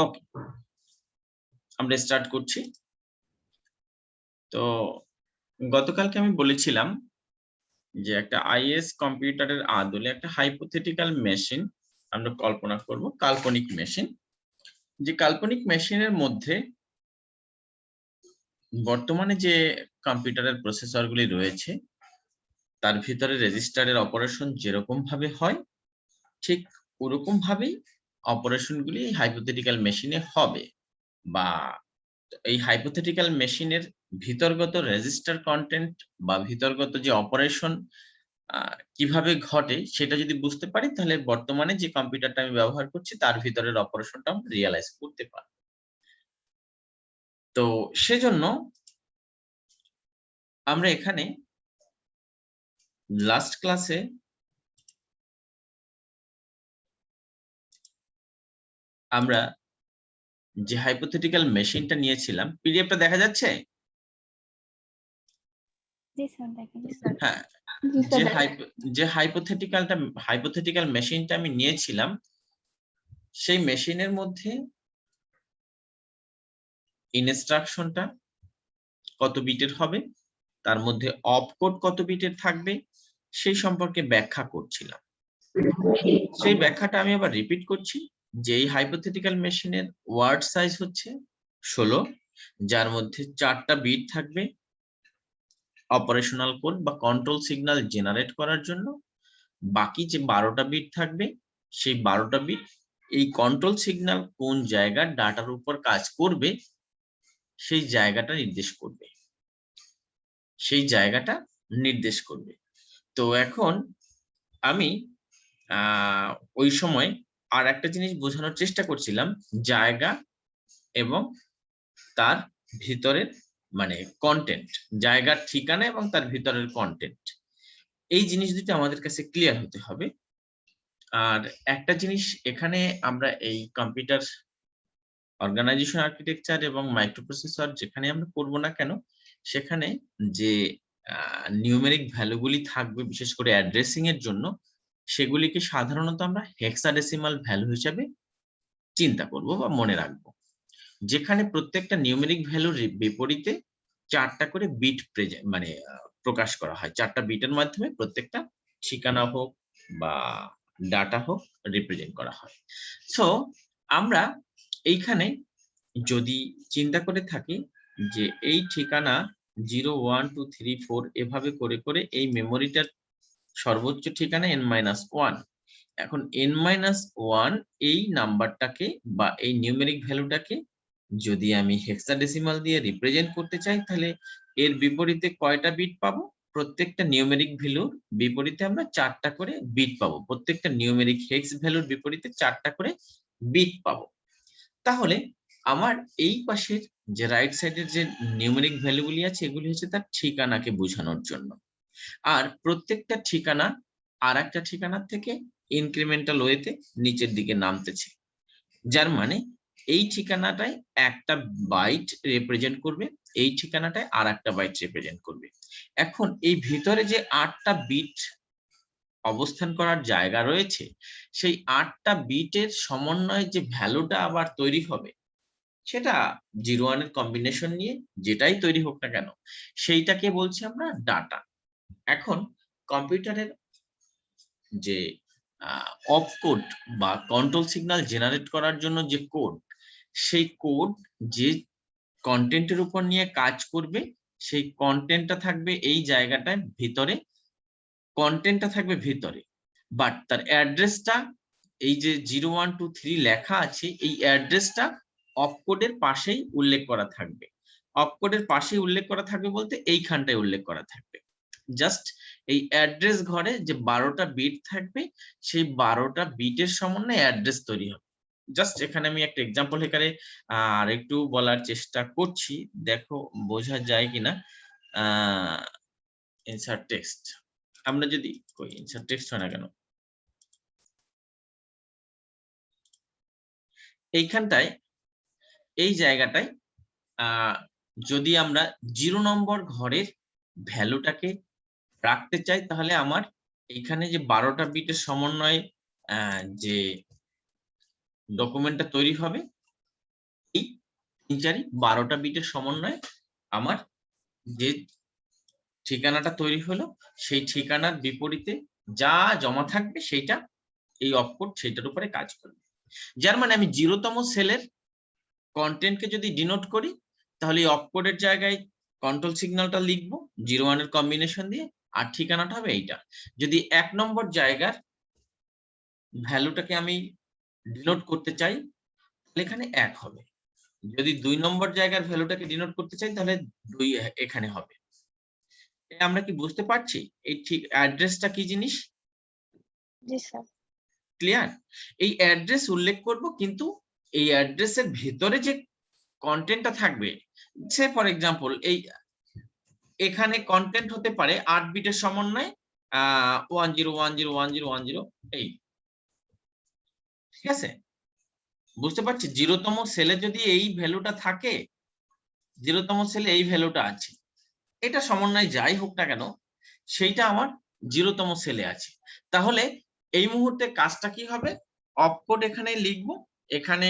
ওকে, আমরা স্টার্ট করছি। তো গতকালকে আমি বলেছিলাম যে একটা আইএস কম্পিউটারের আদলে একটা হাইপোথেটিক্যাল মেশিন আমরা কল্পনা করব, কাল্পনিক মেশিন। যে কাল্পনিক মেশিনের মধ্যে বর্তমানে যে কম্পিউটারের প্রসেসরগুলি রয়েছে তার ভিতরে রেজিস্টারের অপারেশন যেরকম ভাবে হয় ঠিক ওরকম ভাবেই অপারেশনগুলি হাইপোথেটিক্যাল মেশিনে হবে, বা এই হাইপোথেটিক্যাল মেশিনের ভিতরগত রেজিস্টার কন্টেন্ট বা ভিতরগত যে অপারেশন কিভাবে ঘটে সেটা যদি বুঝতে পারি তাহলে বর্তমানে যে কম্পিউটারটা আমি ব্যবহার করছি তার ভিতরের অপারেশনটা আমরা রিয়ালাইজ করতে পারি। তো সেজন্য আমরা এখানে লাস্ট ক্লাসে আমরা যে হাইপোথেটিক্যাল মেশিনটা নিয়েছিলাম, পিডিএফটা দেখা যাচ্ছে? হ্যাঁ, যে হাইপোথেটিক্যাল মেশিনটা আমি নিয়েছিলাম সেই মেশিনের মধ্যে ইনস্ট্রাকশনটা কত বিটের হবে, তার মধ্যে অপকোড কত বিটের থাকবে সেই সম্পর্কে ব্যাখ্যা করছিলাম। সেই ব্যাখ্যাটা আমি আবার রিপিট করছি যে এই হাইপোথেটিক্যাল মেশিনের ওয়ার্ড সাইজ হচ্ছে 16, যার মধ্যে 4টা বিট থাকবে অপারেশনাল কোড বা কন্ট্রোল সিগন্যাল জেনারেট করার জন্য। বাকি যে 12টা বিট থাকবে সেই 12টা বিট এই কন্ট্রোল সিগন্যাল কোন জায়গার ডাটার উপর কাজ করবে সেই জায়গাটা নির্দেশ করবে। তো এখন আমি ওই সময় আর একটা জিনিস বোঝানোর চেষ্টা করছিলাম, জায়গা এবং তার ভিতরের মানে কন্টেন্ট, জায়গার ঠিকানা এবং তার ভিতরের কন্টেন্ট, এই জিনিস দুটো আমাদের কাছে ক্লিয়ার হতে হবে। আর একটা জিনিস এখানে আমরা এই কম্পিউটার অর্গানাইজেশন আর্কিটেকচার এবং মাইক্রোপ্রসেসর যেখানে আমরা করব না কেন সেখানে যে নিউমেরিক ভ্যালুগুলি থাকবে বিশেষ করে অ্যাড্রেসিং এর জন্য, সেগুলিকে সাধারণত আমরা হেক্সাডেসিমাল ভ্যালু হিসেবে চিন্তা করব বা মনে রাখবো, যেখানে প্রত্যেকটা নিউমেরিক ভ্যালুর বিপরীতে 4টা করে বিট প্রকাশ করা হয়। 4টা বিটের মাধ্যমে প্রত্যেকটা ঠিকানা হোক বা ডাটা হোক রিপ্রেজেন্ট করা হয়। সো আমরা এইখানে যদি চিন্তা করে থাকি যে এই ঠিকানা 0 1 2 3 4 এভাবে করে করে এই মেমোরিটার সর্বোচ্চ ঠিকানা n-1। এখন n-1 এই নাম্বারটাকে বা এই নিউমেরিক ভ্যালুটাকে যদি আমি হেক্সাডেসিমাল দিয়ে রিপ্রেজেন্ট করতে চাই তাহলে এর বিপরীতে কয়টা বিট পাবো? প্রত্যেকটা নিউমেরিক ভ্যালুর বিপরীতে আমরা 4টা করে বিট পাবো। প্রত্যেকটা নিউমেরিক হেক্স ভ্যালুর বিপরীতে 4টা করে বিট পাবো। তাহলে আমার এই পাশের যে রাইট সাইডের যে নিউমেরিক ভ্যালুগুলি আছে এগুলি হচ্ছে তার ঠিকানাকে বোঝানোর জন্য। আর প্রত্যেকটা ঠিকানা আর একটা ঠিকানার থেকে ইনক্রিমেন্টাল ওয়েতে নিচের দিকে নামতেছে, যার মানে এই ঠিকানাটায় একটা বাইট রিপ্রেজেন্ট করবে, এই ঠিকানাটায় আর একটা বাইট রিপ্রেজেন্ট করবে। এখন এই ভিতরে যে 8টা বিট অবস্থান করার জায়গা রয়েছে সেই 8টা বিটের সমন্বয়ে যে ভ্যালুটা আবার তৈরি হবে সেটা 0-1 এর কম্বিনেশন নিয়ে যেটাই তৈরি হোক না কেন সেইটাকে বলছি আমরা ডাটা। এখন কম্পিউটারের যে অপকোড বা কন্ট্রোল সিগন্যাল জেনারেট করার জন্য যে কোড, সেই কোড যে কন্টেন্টের উপর নিয়ে কাজ করবে সেই কন্টেন্টটা থাকবে এই জায়গাটায় ভিতরে, কন্টেন্টটা থাকবে ভিতরে, বাট তার অ্যাড্রেসটা এই যে 0 1 2 3 লেখা আছে এই অ্যাড্রেসটা অপকোডের পাশেই উল্লেখ করা থাকবে। অপকোডের পাশেই উল্লেখ করা থাকবে বলতে এইখানটায় উল্লেখ করা থাকবে। জাস্ট এই অ্যাড্রেস ঘরে যে 12টা বিট থাকবে সেই 12টা বিটের সমন্বয়ে অ্যাড্রেস তৈরি হবে। জাস্ট এখানে আমি একটা এক্সাম্পল এখানে আর একটু বলার চেষ্টা করছি, দেখো বোঝা যায় কিনা। ইনসার্ট টেক্সট, আমরা যদি ইনসার্ট টেক্সট হয় না কেন, এইখানটায় এই জায়গাটায় যদি আমরা 0 নম্বর ঘরের ভ্যালুটাকে রাখতে চাই তাহলে আমার এখানে যে 12টা বিটের সমন্বয়ে যে ডকুমেন্টটা তৈরি হবে 12টা বিটের সমন্বয়ে আমার যে ঠিকানাটা তৈরি হলো সেই ঠিকানার বিপরীতে যা জমা থাকবে সেইটা এই অপকোড সেইটার উপরে কাজ করবে। যার মানে আমি 0তম সেলের কন্টেন্টকে যদি ডিনোট করি তাহলে এই অপকোডের জায়গায় কন্ট্রোল সিগন্যালটা লিখবো 0-1 এর কম্বিনেশন দিয়ে, আর ঠিকানাটা হবে এইটা। যদি 1 নম্বর জায়গার ভ্যালুটাকে আমি ডিনোট করতে চাই তাহলে এখানে 1 হবে। যদি 2 নম্বর জায়গার ভ্যালুটাকে ডিনোট করতে চাই তাহলে 2 এখানে হবে। আমরা কি বুঝতে পারছি এই ঠিক অ্যাড্রেসটা কি জিনিস? জি স্যার। ক্লিয়ার? এই অ্যাড্রেস উল্লেখ করব, কিন্তু এই অ্যাড্রেসের ভেতরে যে কন্টেন্টটা থাকবে, সে ফর এক্সাম্পল এই এখানে কন্টেন্ট হতে পারে 8 বিটের সমন্বয়ে 1010101010 এই, ঠিক আছে? বুঝতে পারছি 0তম সেলে যদি এই ভ্যালুটা থাকে, 0তম সেলে এই ভ্যালুটা আছে, এটা সমন্বয় যাই হোক না কেন সেইটা আমার 0তম সেলে আছে। তাহলে এই মুহূর্তে কাজটা কি হবে? অপকোড এখানে লিখবো, এখানে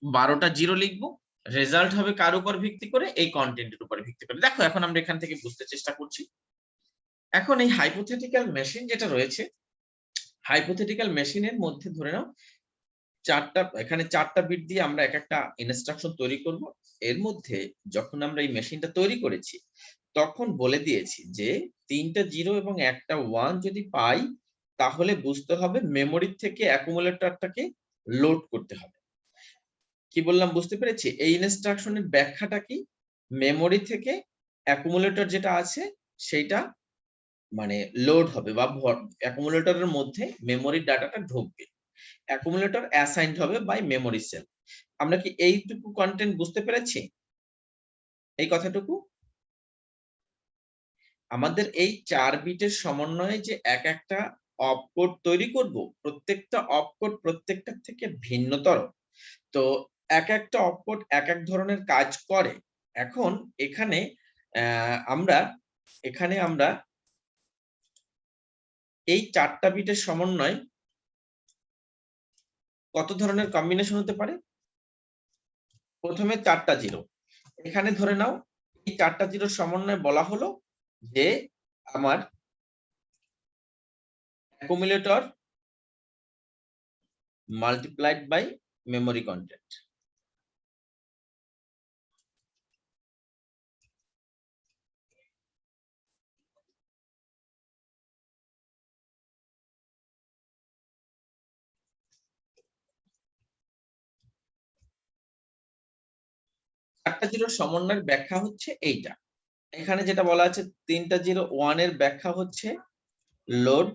12টা 0 লিখবো, রেজাল্ট হবে কার উপর ভিত্তি করে? এই কন্টেন্টের উপর ভিত্তি করে। দেখো এখন আমরা এখান থেকে বুঝতে চেষ্টা করছি। এখন এই হাইপোথেটিক্যাল মেশিন যেটা রয়েছে, হাইপোথেটিক্যাল মেশিনের মধ্যে ধরে নাও এখানে 4টা বিট দিয়ে আমরা এক একটা ইনস্ট্রাকশন তৈরি করব। এর মধ্যে যখন আমরা এই মেশিনটা তৈরি করেছি তখন বলে দিয়েছি যে 3টা 0 এবং একটা 1 যদি পাই তাহলে বুঝতে হবে মেমোরি থেকে অ্যাকুমুলেটরটাকে লোড করতে হবে। কি বললাম বুঝতে পেরেছি? এই ইনস্ট্রাকশনের ব্যাখ্যাটা কি? মেমোরি থেকে অ্যাকুমুলেটর যেটা আছে সেইটা মানে লোড হবে বা অ্যাকুমুলেটরের মধ্যে মেমোরির ডাটাটা ঢুকবে। অ্যাকুমুলেটর অ্যাসাইনড হবে বাই মেমোরি সেল। আমরা কি এইটুকু কন্টেন্ট বুঝতে পেরেছি? এই কথাটুকু আমাদের এই 4 বিটের সমন্বয়ে যে এক একটা অপকোড তৈরি করব, প্রত্যেকটা অপকোড প্রত্যেকটা থেকে ভিন্নতর। তো এক একটা অপকোড এক এক ধরনের কাজ করে। এখন এখানে আমরা এই 4টা বিটের সমন্বয় কত ধরনের কম্বিনেশন হতে পারে? প্রথমে 4টা 0, এখানে ধরে নাও এই 4টা 0 সমন্বয় বলা হলো যে আমার accumulator multiplied by memory content. চারটা 0 সমন্বয়ের ব্যাখ্যা হচ্ছে এইটা। এখানে যেটা বলা আছে 3টা 0 1 এর ব্যাখ্যা হচ্ছে লোড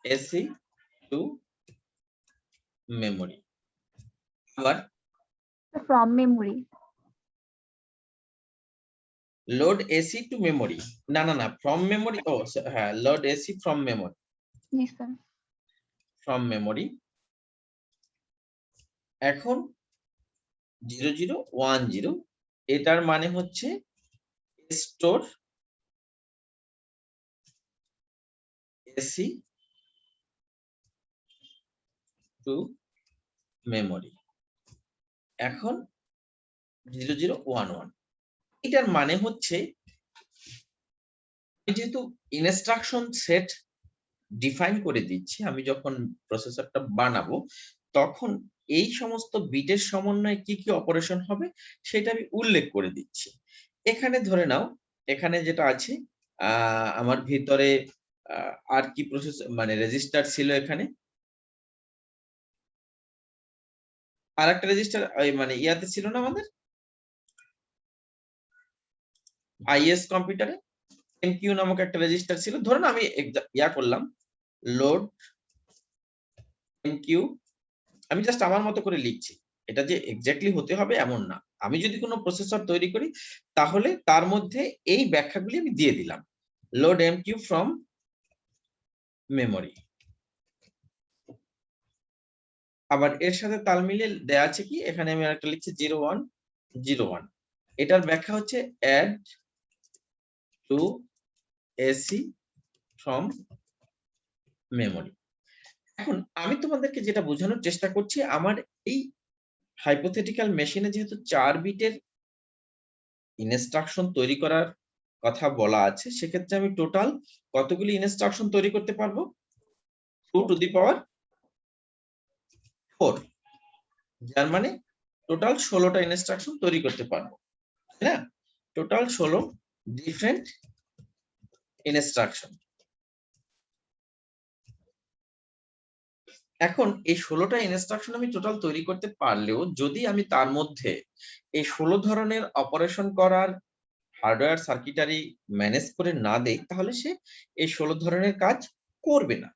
এসি টু মেমোরি। আবার from memory. Load AC to memory, না ফ্রম মেমোরি। ও হ্যাঁ, load AC from memory, G sir. From memory. এখন 0010 এটার মানে হচ্ছে স্টোর এসি টু মেমোরি। এখন 0011 এটার মানে হচ্ছে যেহেতু ইনস্ট্রাকশন সেট ডিফাইন করে দিচ্ছি, আমি যখন প্রসেসরটা বানাবো তখন এই সমস্ত বিটের সমন্বয়ে কি কি অপারেশন হবে সেটা আমি উল্লেখ করে দিচ্ছি। এখানে ধরে নাও এখানে যেটা আছে আমার ভিতরে আর কি প্রসেস মানে রেজিস্টার ছিল, এখানে আর একটা রেজিস্টার মানে ইয়াতে ছিল না আমাদের আইএস কম্পিউটারে এমকিউ নামক একটা রেজিস্টার ছিল। ধরুন আমি ইয়া করলাম লোড এমকিউ, আমি জাস্ট আমার মতো করে লিখছি, এটা যে এক্স্যাক্টলি হতে হবে এমন না। আমি যদি কোনো প্রসেসর তৈরি করি তাহলে তার মধ্যে এই ব্যাখ্যাগুলি আমি দিয়ে দিলাম, লোড এমকিউ ফ্রম মেমোরি। আবার এর সাথে তাল মিলিয়ে দেয়া আছে কি, এখানে আমি একটা লিখছি 0101, এটার ব্যাখ্যা হচ্ছে add to AC from memory. এখন আমি তোমাদেরকে যেটা বোঝানোর চেষ্টা করছি, আমার এই হাইপোথেটিক্যাল মেশিনে যেহেতু 4 বিটের ইনস্ট্রাকশন তৈরি করার কথা বলা আছে, সেক্ষেত্রে আমি টোটাল কতগুলি ইনস্ট্রাকশন তৈরি করতে পারবো? 2 টু দি পাওয়ার 4, যার মানে টোটাল 16টা ইনস্ট্রাকশন তৈরি করতে পারবো, তাই না? Total 16 different instruction. এখন এই 16টা ইনস্ট্রাকশন আমি টোটাল তৈরি করতে পারলেও যদি আমি তার মধ্যে এই 16 ধরনের অপারেশন করার হার্ডওয়্যার সার্কিটারি ম্যানেজ করে না দেই, তাহলে সে এই 16 ধরনের কাজ করবে না।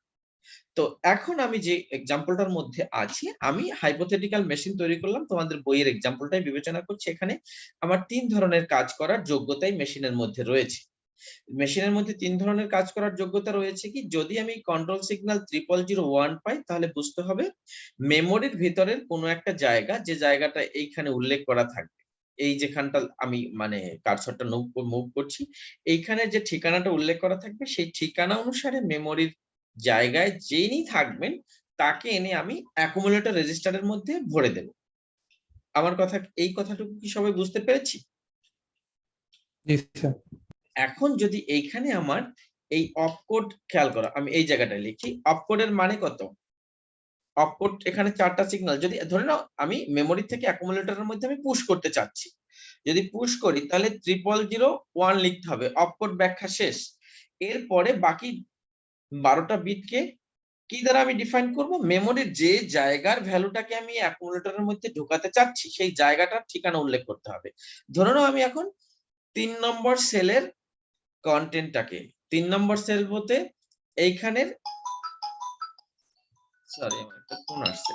তো এখন আমি যে এক্সাম্পলটার মধ্যে আছি, আমি হাইপোথেটিক্যাল মেশিন তৈরি করলাম, তোমাদের বইয়ের এক্সাম্পলটাই বিবেচনা করছি। এখানে আমার 3 ধরনের কাজ করার যোগ্যতাই মেশিনের মধ্যে রয়েছে। মেশিনের মধ্যে 3 ধরনের কাজ করার যোগ্যতা রয়েছে কি? যদি আমি কন্ট্রোল সিগন্যাল 0001 পাই, তাহলে বুঝতে হবে মেমোরির ভিতরের কোনো একটা জায়গা, যে জায়গাটা এইখানে উল্লেখ করা থাকবে, এই যেখানটা আমি মানে কার্সরটা মুভ করছি, এইখানে যে ঠিকানাটা উল্লেখ করা থাকবে, সেই ঠিকানা অনুসারে মেমোরির জায়গায় যিনি থাকবেন তাকে এনে আমি অ্যাকুমুলেটর রেজিস্টারের মধ্যে ভরে দেব। আমার কথা, এই কথাটুকু কি সবাই বুঝতে পেরেছি? জি স্যার। এখন যদি এইখানে আমার এই অপকোড খেয়াল করো, আমি এই জায়গাটায় লিখি অপকোডের মানে কত? অপকোড এখানে 4টা সিগন্যাল, যদি ধরে নাও আমি মেমোরি থেকে অ্যাকুমুলেটরের মধ্যে আমি পুশ করতে চাচ্ছি, যদি পুশ করি তাহলে 0001 লিখতে হবে, অপকোড ব্যাখ্যা শেষ। এরপরে বাকি 12টা বিটকে কি দ্বারা আমি ডিফাইন করব? মেমোরির যে জায়গার ভ্যালুটাকে আমি অ্যাকুমুলেটরের মধ্যে ঢোকাতে চাচ্ছি, সেই জায়গাটার ঠিকানা উল্লেখ করতে হবে। ধরে নাও আমি এখন 3 নম্বর সেলের কন্টেন্টটাকে, 3 নম্বর সেল বলতে এইখানের, সরি আমার একটা ফোন আসছে,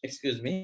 এক্সকিউজ মি।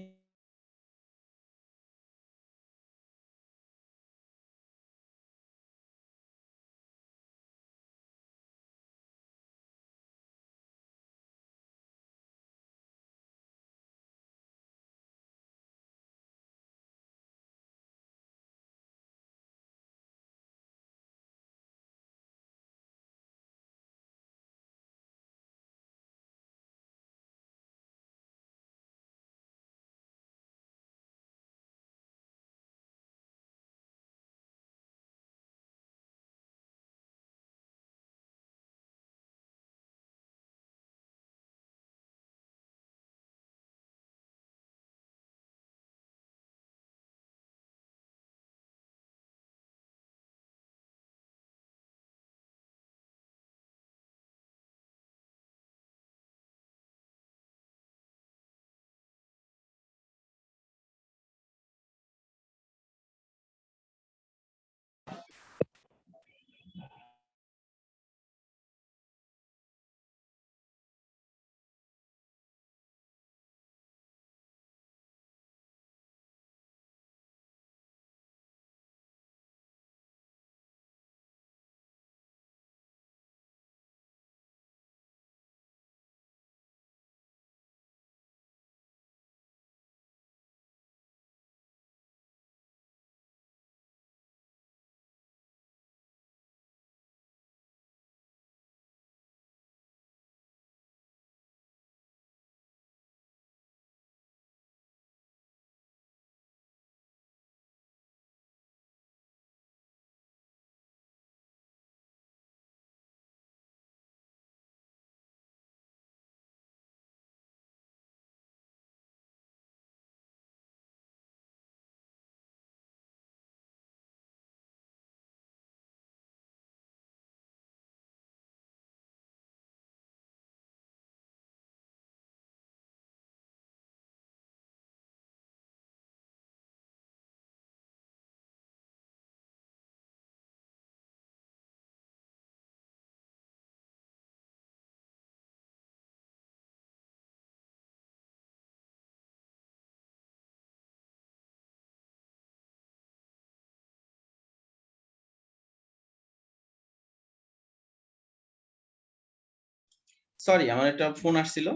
সরি আমার একটা ফোন আসছিল,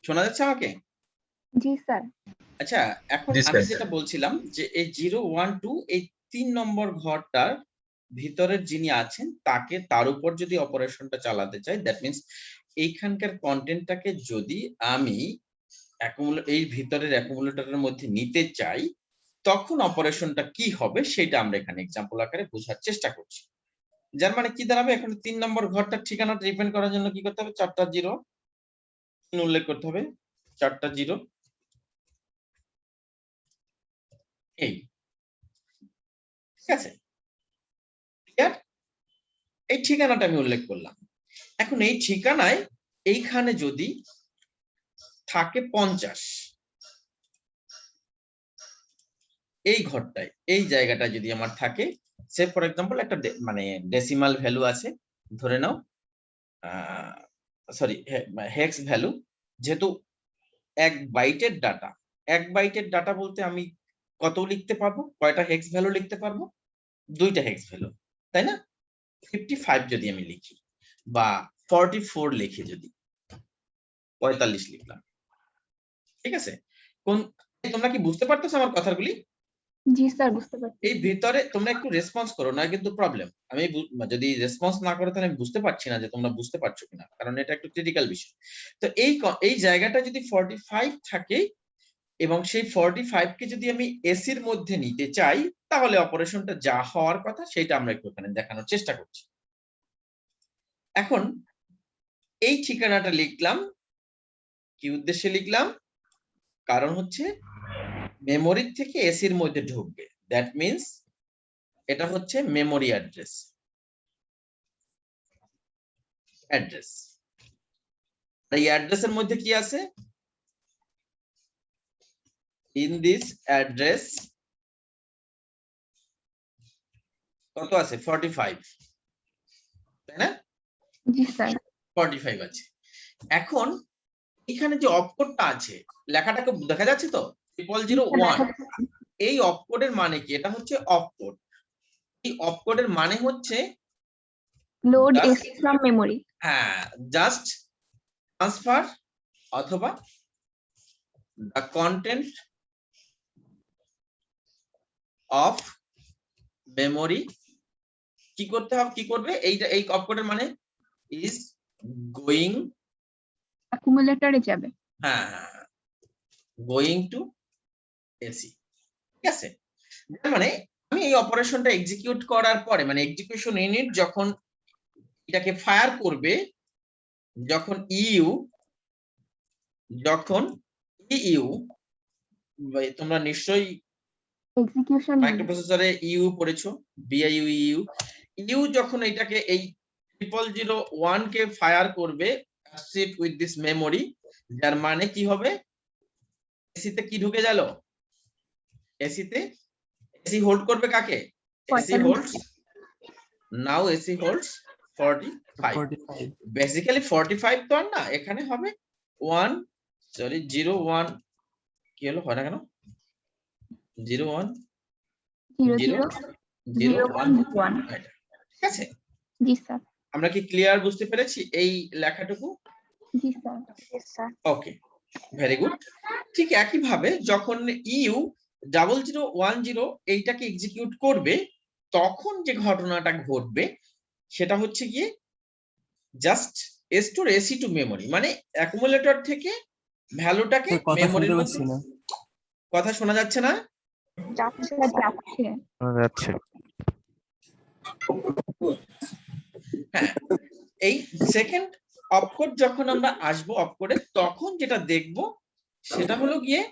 শোনা যাচ্ছে আমাকে? জি স্যার। আচ্ছা, এখন জি, আমি স্যার। যেটা বলছিলাম যে এই 012 এই 3 নম্বর ঘরটার ভিতরের যিনি আছেন তাকে, তার উপর যদি অপারেশনটা চালাতে চাই, দ্যাট মিন্স এইখানকার কন্টেন্টটাকে যদি আমি এই ভিতরের অ্যাকুমুলেটরের মধ্যে নিতে চাই, তখন অপারেশনটা কি হবে সেটা আমরা এখানে এক্সাম্পল আকারে বোঝার চেষ্টা করছি। যার মানে কি দাঁড়াবে, এখানে 3 নম্বর ঘরটার ঠিকানাটা ডিপেন্ড করার জন্য কি করতে হবে, 4টা 0 উল্লেখ করতে হবে, 4টা 0 এই, ঠিক আছে, ক্লিয়ার? এই ঠিকানাটা আমি উল্লেখ করলাম। এখন এই ঠিকানায় এইখানে যদি থাকে 50, এই ঘরটায় এই জায়গাটা যদি আমার থাকে, সে ফর এক্সাম্পল একটা মানে ডেসিমাল ভ্যালু আছে, ধরে নাও সরি হেক্স ভ্যালু, যেহেতু 1 বাইটের ডাটা, 1 বাইটের ডাটা বলতে আমি কত লিখতে পারবো, কয়টা হেক্স ভ্যালু লিখতে পারবো, 2টা হেক্স ভ্যালু, তাই না? 55 যদি আমি লিখি বা 44 লিখি, যদি 45 লিখলাম, ঠিক আছে? তোমরা কি বুঝতে পারতেছো আমার কথাগুলি? জি স্যার, বুঝতে পারছি। এই ভিতরে তোমরা একটু রেসপন্স করো, না কিন্তু প্রবলেম। আমি যদি রেসপন্স না করো তাহলে আমি বুঝতে পারছি না যে তোমরা বুঝতে পারছো কিনা, কারণ এটা একটু ক্রিটিক্যাল বিষয়। তো এই জায়গাটা যদি 45 থাকে এবং সেই 45 কে যদি আমি এসির মধ্যে নিতে চাই, তাহলে অপারেশনটা যা হওয়ার কথা সেটা আমরা একটু এখানে দেখানোর চেষ্টা করছি। এখন এই ঠিকানাটা লিখলাম, কি উদ্দেশ্যে লিখলাম, কারণ হচ্ছে মেমোরির থেকে এসির মধ্যে ঢুকবে, দ্যাট মিন্স এটা হচ্ছে মেমোরি অ্যাড্রেস। এই অ্যাড্রেসের মধ্যে কি আছে, ইন দিস অ্যাড্রেস কত আছে, 45, তাই না? জি স্যার। 45 আছে। এখন এখানে যে অপকোডটা আছে, লেখাটাকে দেখা যাচ্ছে তো, 0001, এই অপকোডের মানে কি, এটা হচ্ছে অপকোড। এই অপকোডের মানে হচ্ছে লোড এসি ফ্রম মেমোরি। হ্যাঁ, জাস্ট ট্রান্সফার অথবা দ্য কন্টেন্ট অফ মেমোরি। কি করতে হবে, কি করবে, এইটা এই অপকোডের মানে ইজ গোয়িং, অ্যাকুমুলেটরে যাবে। হ্যাঁ, গোয়িং টু এসি, ঠিক আছে? মানে আমি এই অপারেশনটা এক্সিকিউট করার পরে, মানে এক্সিকিউশন ইউনিট যখন এটাকে ফায়ার করবে, যখন ইউ তোমরা নিশ্চয়ই এক্সিকিউশন মাইক্রোপ্রসেসরে ইউ পড়েছো, বিআইইউ। ইউ যখন এটাকে এই 0001 কে ফায়ার করবে উইথ দিস মেমোরি, যার মানে কি হবে, এসিতে কি ঢুকে গেল, এসি হোল্ড করবে কাকে, এসি হোল্ডস, নাও এসি হোল্ডস 45। বেসিক্যালি 45 তো আর না, এখানে হবে 01, কি হলো, হয় না কেন, 01 001, ঠিক আছে? জি স্যার। আমরা কি ক্লিয়ার বুঝতে পেরেছি এই লেখাটুকু? জি স্যার। জি স্যার। ওকে, ভেরি গুড। ঠিক একই ভাবে যখন ইউ 0010 এইটাকে এক্সিকিউট করবে, তখন যে ঘটনাটা ঘটবে সেটা হচ্ছে গিয়ে just store AC to memory, মানে অ্যাকুমুলেটর থেকে ভ্যালুটাকে মেমোরির মধ্যে। কথা শোনা যাচ্ছে না? যাচ্ছে। যাচ্ছে। হ্যাঁ, এই সেকেন্ড অপকোড যখন আমরা আসবো অপকোডে, তখন যেটা দেখব সেটা হলো গিয়ে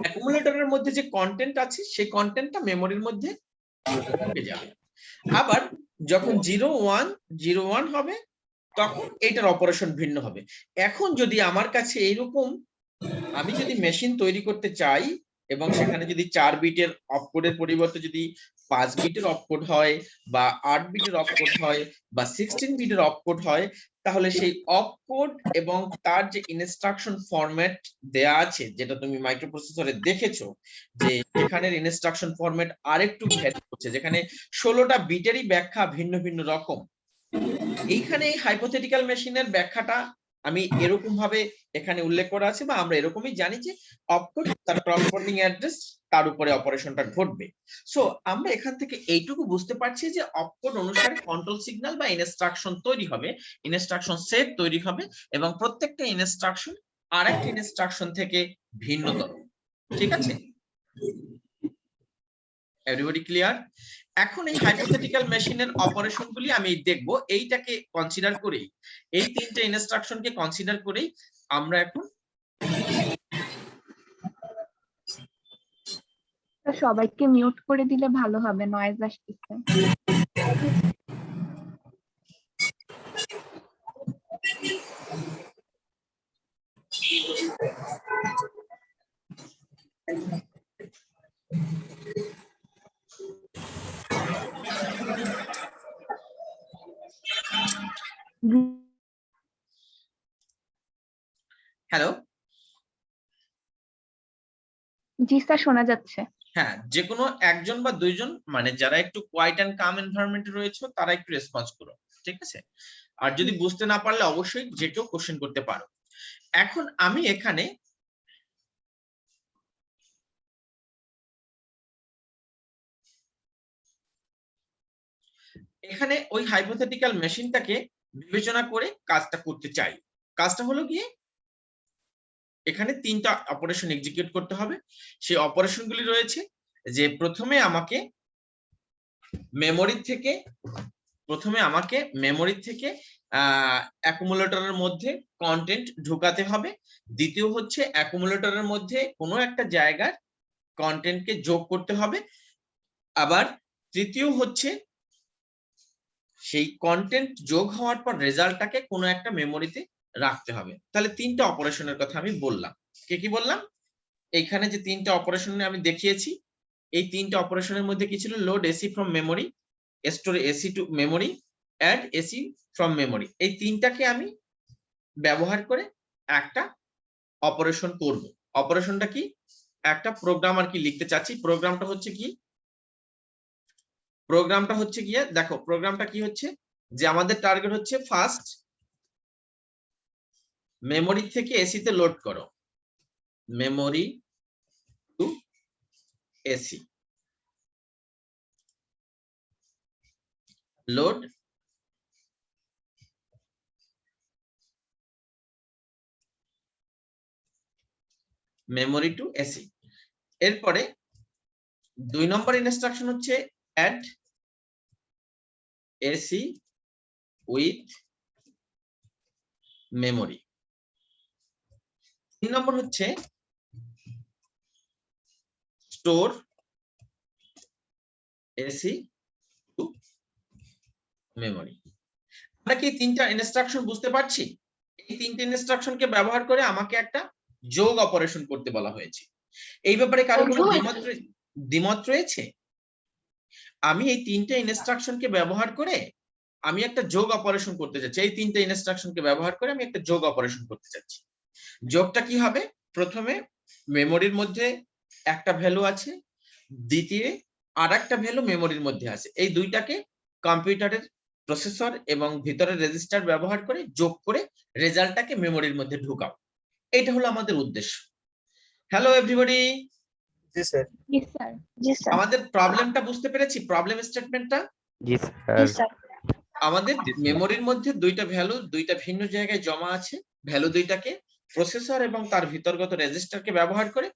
অ্যাকুমুলেটরের মধ্যে যে কন্টেন্ট আছে সেই কন্টেন্টটা মেমোরির মধ্যে ঢুকে যাবে। আবার যখন 0101 হবে, তখন এইটার অপারেশন ভিন্ন হবে। এখন যদি আমার কাছে এইরকম, আমি যদি মেশিন তৈরি করতে চাই এবং সেখানে যদি 4 বিটের অপকোডের পরিবর্তে যদি 5 বিটের অপকোড হয় বা 8 বিটের অপকোড হয় বা 16 বিটের অপকোড হয়, তাহলে সেই অপকোড এবং তার যে ইনস্ট্রাকশন ফরম্যাট দেয়া আছে, যেটা তুমি মাইক্রোপ্রসেসরে দেখেছো, যে সেখানের ইনস্ট্রাকশন ফরম্যাট আরেকটু ভ্যারি করছে, যেখানে 16টা বিটেরই ব্যাখ্যা ভিন্ন ভিন্ন রকম। এইখানে হাইপোথেটিক্যাল মেশিনের ব্যাখ্যাটা আমি এরকম ভাবে এখানে উল্লেখ করা আছে, বা আমরা এরকমই জানি যে অপকোড তার করেসপন্ডিং অ্যাড্রেস, তার উপরে অপারেশনটা ঘটবে। সো আমরা এখান থেকে এইটুকু বুঝতে পারছি যে অপকোড অনুসারে কন্ট্রোল সিগন্যাল বা ইনস্ট্রাকশন তৈরি হবে, ইনস্ট্রাকশন সেট তৈরি হবে, এবং প্রত্যেকটা ইনস্ট্রাকশন আরেকটা ইনস্ট্রাকশন থেকে ভিন্নতর। ঠিক আছে, এভরিবডি ক্লিয়ার? এখন এই হাইপোথেটিক্যাল মেশিনের অপারেশনগুলি আমি দেখব, এইটাকে কনসিডার করেই, এই তিনটা ইনস্ট্রাকশনকে কনসিডার করেই আমরা এখন সবাইকে মিউট করে দিলে ভালো হবে, নয়েজ আসতেছে। হ্যালো, জি স্যার, শোনা যাচ্ছে। হ্যাঁ, যে কোনো একজন বা দুইজন, মানে যারা একটু কোয়াইট এন্ড কাম এনভায়রনমেন্টে রয়েছে তারা একটু রেসপন্স করো, ঠিক আছে? আর যদি বুঝতে না পারলে অবশ্যই যে কেউ কোশ্চেন করতে পারো। এখন আমি এখানে ওই হাইপোথেটিক্যাল মেশিনটাকে বিবেচনা করে কাজটা করতে চাই। কাজটা হলো গিয়ে এখানে তিনটা অপারেশন এক্সিকিউট করতে হবে। সেই অপারেশনগুলি রয়েছে যে প্রথমে আমাকে মেমোরি থেকে অ্যাকুমুলেটরের মধ্যে কন্টেন্ট ঢোকাতে হবে। দ্বিতীয় হচ্ছে অ্যাকুমুলেটরের মধ্যে কোনো একটা জায়গার কন্টেন্টকে যোগ করতে হবে। আবার তৃতীয় হচ্ছে সেই কন্টেন্ট যোগ হওয়ার পর রেজাল্টটাকে কোনো একটা মেমোরিতে রাখতে হবে। তাহলে তিনটা অপারেশনের কথা আমি বললাম। কি বললাম? এইখানে যে তিনটা অপারেশন আমি দেখিয়েছি, এই তিনটা অপারেশনের মধ্যে কি ছিল? Load AC from memory, store AC to memory, add AC from memory. এই তিনটাকে আমি ব্যবহার করে একটা অপারেশন করব। অপারেশনটা কি? একটা প্রোগ্রাম আর কি লিখতে চাচ্ছি। প্রোগ্রামটা হচ্ছে গিয়ে দেখো, প্রোগ্রামটা কি হচ্ছে যে আমাদের টার্গেট হচ্ছে ফার্স্ট মেমোরি থেকে এসি তে লোড করো, memory to AC, load memory to AC. এরপরে 2 নম্বর ইনস্ট্রাকশন হচ্ছে অ্যাড এসি উইথ মেমোরি। 3 নম্বর হচ্ছে স্টোর এসি টু মেমোরি। আমরা কি তিনটা ইনস্ট্রাকশন বুঝতে পারছি? এই তিনটা ইনস্ট্রাকশনকে ব্যবহার করে আমাকে একটা যোগ অপারেশন করতে বলা হয়েছে। এই ব্যাপারে কারো কোনো দ্বিমত রয়েছে? আমি এই তিনটা ইনস্ট্রাকশনকে ব্যবহার করে আমি একটা যোগ অপারেশন করতে চাচ্ছি। এই তিনটা ইনস্ট্রাকশনকে ব্যবহার করে আমি একটা যোগ অপারেশন করতে চাচ্ছি। যোগটা কি হবে? প্রথমে মেমোরির মধ্যে একটা ভ্যালু আছে, দ্বিতীয় আরেকটা ভ্যালু মেমোরির মধ্যে আছে। এই দুইটাকে কম্পিউটারের প্রসেসর এবং ভিতরের রেজিস্টার ব্যবহার করে যোগ করে রেজাল্টটাকে মেমোরির মধ্যে ঢোকাও। এটা হলো আমাদের উদ্দেশ্য। Hello everybody. জি স্যার। জি স্যার। জি স্যার। আমাদের প্রবলেমটা বুঝতে পেরেছি? প্রবলেম স্টেটমেন্টটা জি জি স্যার। স্যার। আমাদের মেমোরির মধ্যে দুইটা ভ্যালু, দুইটা ভিন্ন জায়গায় জমা আছে। ভ্যালু দুইটাকে প্রসেসর এবং তার ভিতরগত রেজিস্টারকে ব্যবহার করে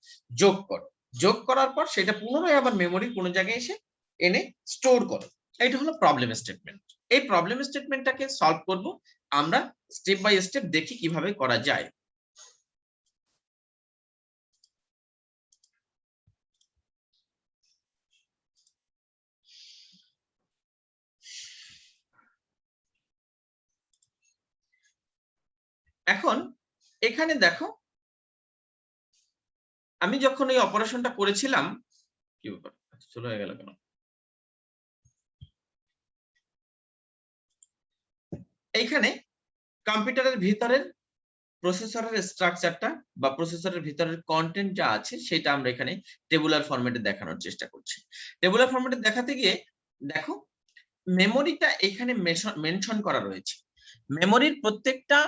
যোগ করো। যোগ করার পর সেটা পুনরায় আবার মেমোরির কোনো জায়গায় এসে এনে স্টোর করো। এটা হলো প্রবলেম স্টেটমেন্ট। এই প্রবলেম স্টেটমেন্টটাকে সলভ করব আমরা স্টেপ বাই স্টেপ, দেখি কিভাবে করা যায়। এখন এখানে দেখো, আমি যখন এই অপারেশনটা করেছিলাম, কি ব্যাপার চলে হয়ে গেল কেন? এইখানে কম্পিউটারের ভিতরের প্রসেসরের স্ট্রাকচারটা বা প্রসেসরের ভিতরের কন্টেন্ট যা আছে সেটা আমরা এখানে টেবুলার ফরম্যাটে দেখানোর চেষ্টা করছি। টেবুলার ফরম্যাটে দেখাতে গিয়ে দেখো, মেমোরিটা এখানে মেনশন করা রয়েছে। মেমোরির প্রত্যেকটা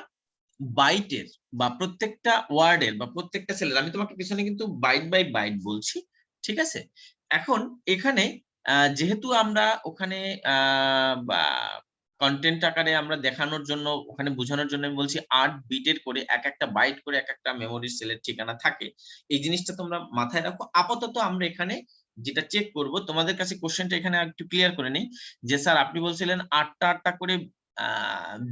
বাইটের বা প্রত্যেকটা ওয়ার্ডের বা প্রত্যেকটা সেলের, আমি তোমাকে পিছনে কিন্তু বাইট বাই বাইট বলছি, ঠিক আছে? এখন এখানে যেহেতু আমরা ওখানে কন্টেন্ট আকারে আমরা দেখানোর জন্য, ওখানে বোঝানোর জন্য আমি বলছি 8 বিটের করে এক একটা বাইট করে এক একটা মেমোরি সেলের ঠিকানা থাকে। এই জিনিসটা তোমরা মাথায় রাখো। আপাতত আমরা এখানে যেটা চেক করব, তোমাদের কাছে কোশ্চেনটা এখানে একটু ক্লিয়ার করে নিই যে স্যার আপনি বলছিলেন 8টা করে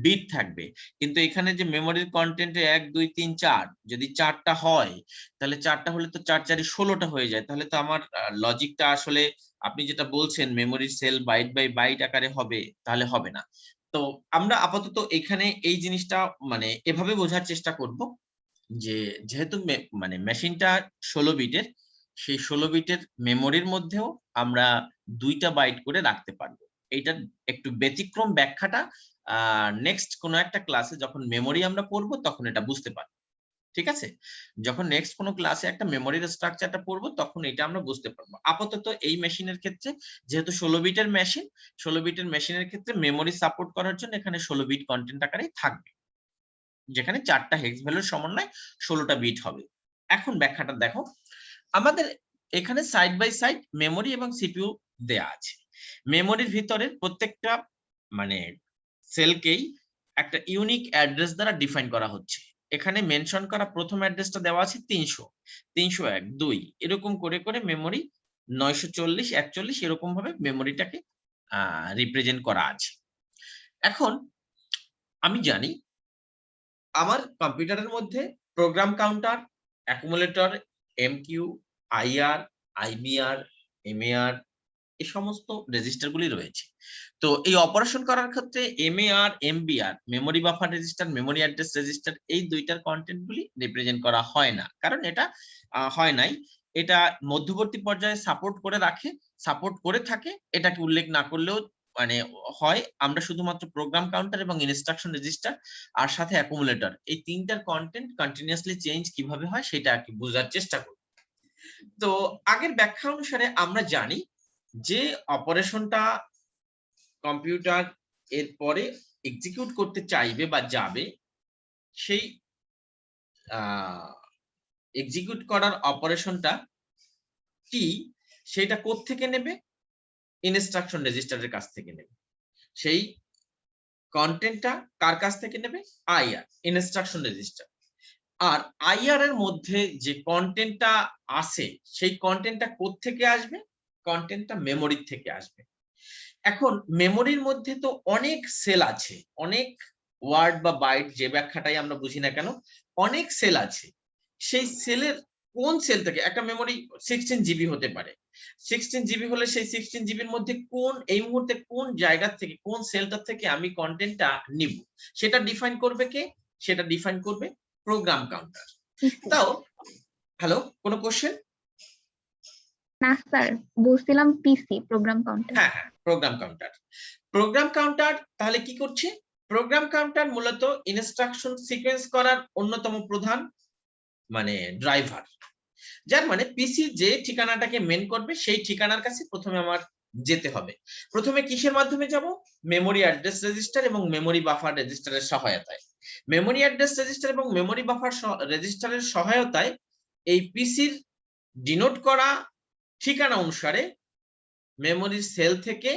বিট থাকবে, কিন্তু এখানে যে মেমোরির কন্টেন্টে 1 2 3 4, যদি 4টা হয় তাহলে 4টা হলে তো 4 4 16টা হয়ে যায়। তাহলে তো আমার লজিকটা আসলে আপনি যেটা বলছেন মেমোরির সেল বাইট বাই বাইট আকারে হবে, তাহলে হবে না। তো আমরা আপাতত এখানে এই জিনিসটা মানে এভাবে বোঝার চেষ্টা করব যে যেহেতু মানে মেশিনটা 16 বিটের, সেই 16 বিটের মেমোরির মধ্যেও আমরা 2টা বাইট করে রাখতে পারবো। এইটার একটু ব্যতিক্রম ব্যাখ্যাটা নেক্সট কোনো একটা ক্লাসে যখন মেমোরি আমরা পড়বো তখন এটা বুঝতে পারবো। ঠিক আছে, যখন নেক্সট কোনো ক্লাসে একটা মেমোরির স্ট্রাকচারটা পড়বো তখন এটা আমরা বুঝতে পারবো। আপাতত এই মেশিনের ক্ষেত্রে যেহেতু 16 বিটের মেশিন, 16 বিটের মেশিনের ক্ষেত্রে মেমোরি সাপোর্ট করার জন্য এখানে 16 বিট কন্টেন্ট আকারেই থাকবে, যেখানে 4টা হেক্স ভ্যালুর সমন্বয় 16টা বিট হবে। এখন ব্যাখ্যাটা দেখো, আমাদের এখানে সাইড বাই সাইড মেমোরি এবং সিপিইউ দেয়া আছে। মেমোরির ভিতরে প্রত্যেকটা মানে সেলকেই একটা ইউনিক অ্যাড্রেস দ্বারা ডিফাইন করা হচ্ছে। এখানে মেনশন করা প্রথম অ্যাড্রেসটা দেওয়া আছে 300, 301, 2 এরকম করে করে মেমোরি 940, 41 এরকম ভাবে মেমোরিটাকে রিপ্রেজেন্ট করা আছে। এখন আমি জানি আমার কম্পিউটারের মধ্যে program counter, accumulator, MQ, IR, IBR, MAR এই সমস্ত রেজিস্টার গুলি রয়েছে। তো এই অপারেশন করার ক্ষেত্রে MAR, MBR, memory buffer register, memory address register, এই দুইটার কন্টেন্ট গুলি রিপ্রেজেন্ট করা হয় না, কারণ এটা হয় নাই। এটা মধ্যবর্তী পর্যায়ে সাপোর্ট করে রাখে, সাপোর্ট করে থাকে, এটাকে উল্লেখ না করলেও মানে হয়। আমরা শুধুমাত্র প্রোগ্রাম কাউন্টার এবং ইনস্ট্রাকশন রেজিস্টার আর সাথে অ্যাকুমুলেটর, এই তিনটার কন্টেন্ট কন্টিনিউয়াসলি চেঞ্জ কিভাবে হয় সেটা আর কি বোঝার চেষ্টা করি। তো আগের ব্যাখ্যা অনুসারে আমরা জানি যে অপারেশনটা কম্পিউটার এর পরে এক্সিকিউট করতে চাইবে বা যাবে, সেই এক্সিকিউট করার অপারেশনটা কি সেটা কোত্থেকে নেবে? ইনস্ট্রাকশন রেজিস্টারের কাছ থেকে নেবে। সেই কন্টেন্টটা কার কাছ থেকে নেবে? IR, instruction register. আর আইআর এর মধ্যে যে কন্টেন্টটা আসে সেই কন্টেন্টটা কোত্থেকে আসবে? কন্টেন্টটা মেমোরির থেকে আসবে। এখন মেমোরির মধ্যে তো অনেক সেল আছে, অনেক ওয়ার্ড বা বাইট যে ব্যাখ্যাটাই আমরা বুঝি না কেন, অনেক সেল আছে। সেই সেলের কোন সেল থেকে একটা মেমোরি 16 জিবি হতে পারে, 16 জিবি হলে সেই 16 জিবির মধ্যে কোন এই মুহূর্তে কোন জায়গা থেকে কোন সেলটা থেকে আমি কন্টেন্টটা নিব সেটা ডিফাইন করবে কে? সেটা ডিফাইন করবে প্রোগ্রাম কাউন্টার। তাও হ্যালো, কোনো কোশ্চেন? না স্যার, বলছিলাম পিসি প্রোগ্রাম কাউন্টার। হ্যাঁ হ্যাঁ, প্রোগ্রাম কাউন্টার। প্রোগ্রাম কাউন্টার তাহলে কি করছে? প্রোগ্রাম কাউন্টার মূলত ইনস্ট্রাকশন সিকোয়েন্স করার অন্যতম প্রধান মানে ড্রাইভার। যার মানে পিসি যে ঠিকানাটাকে মেন করবে সেই ঠিকানার কাছে প্রথমে আমার যেতে হবে। প্রথমে কিসের মাধ্যমে যাব? মেমোরি অ্যাড্রেস রেজিস্টার এবং মেমোরি বাফার রেজিস্টারের সহায়তায়। মেমোরি অ্যাড্রেস রেজিস্টার এবং মেমোরি বাফার রেজিস্টারের সহায়তায় এই পিসির ডিনোট করা ঠিকানা অনুসারে মেমোরির সেল থেকে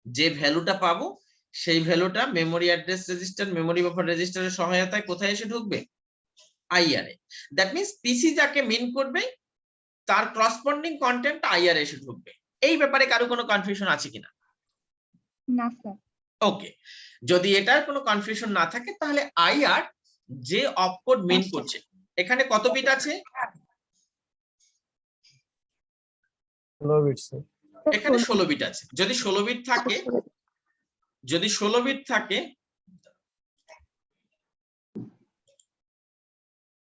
যে ভ্যালুটা পাবো সেই ভ্যালুটা memory address register, memory buffer রেজিস্টারের সহায়তায় কোথায় এসে ঢুকবে? IR A. দ্যাট মিন্স পিসি যাকে মিন করবে তার করসপন্ডিং কন্টেন্ট আইআর এসে ঢুকবে। এই ব্যাপারে কারো কোনো কনফিউশন আছে কিনা? না স্যার। ওকে, যদি এটার কোনো কনফিউশন না থাকে তাহলে আইআর যে অপকোড মিন করছে, এখানে কত বিট আছে? 16 বিট স্যার। এখানে 16 বিট আছে। যদি 16 বিট থাকে, যদি 16 বিট থাকে,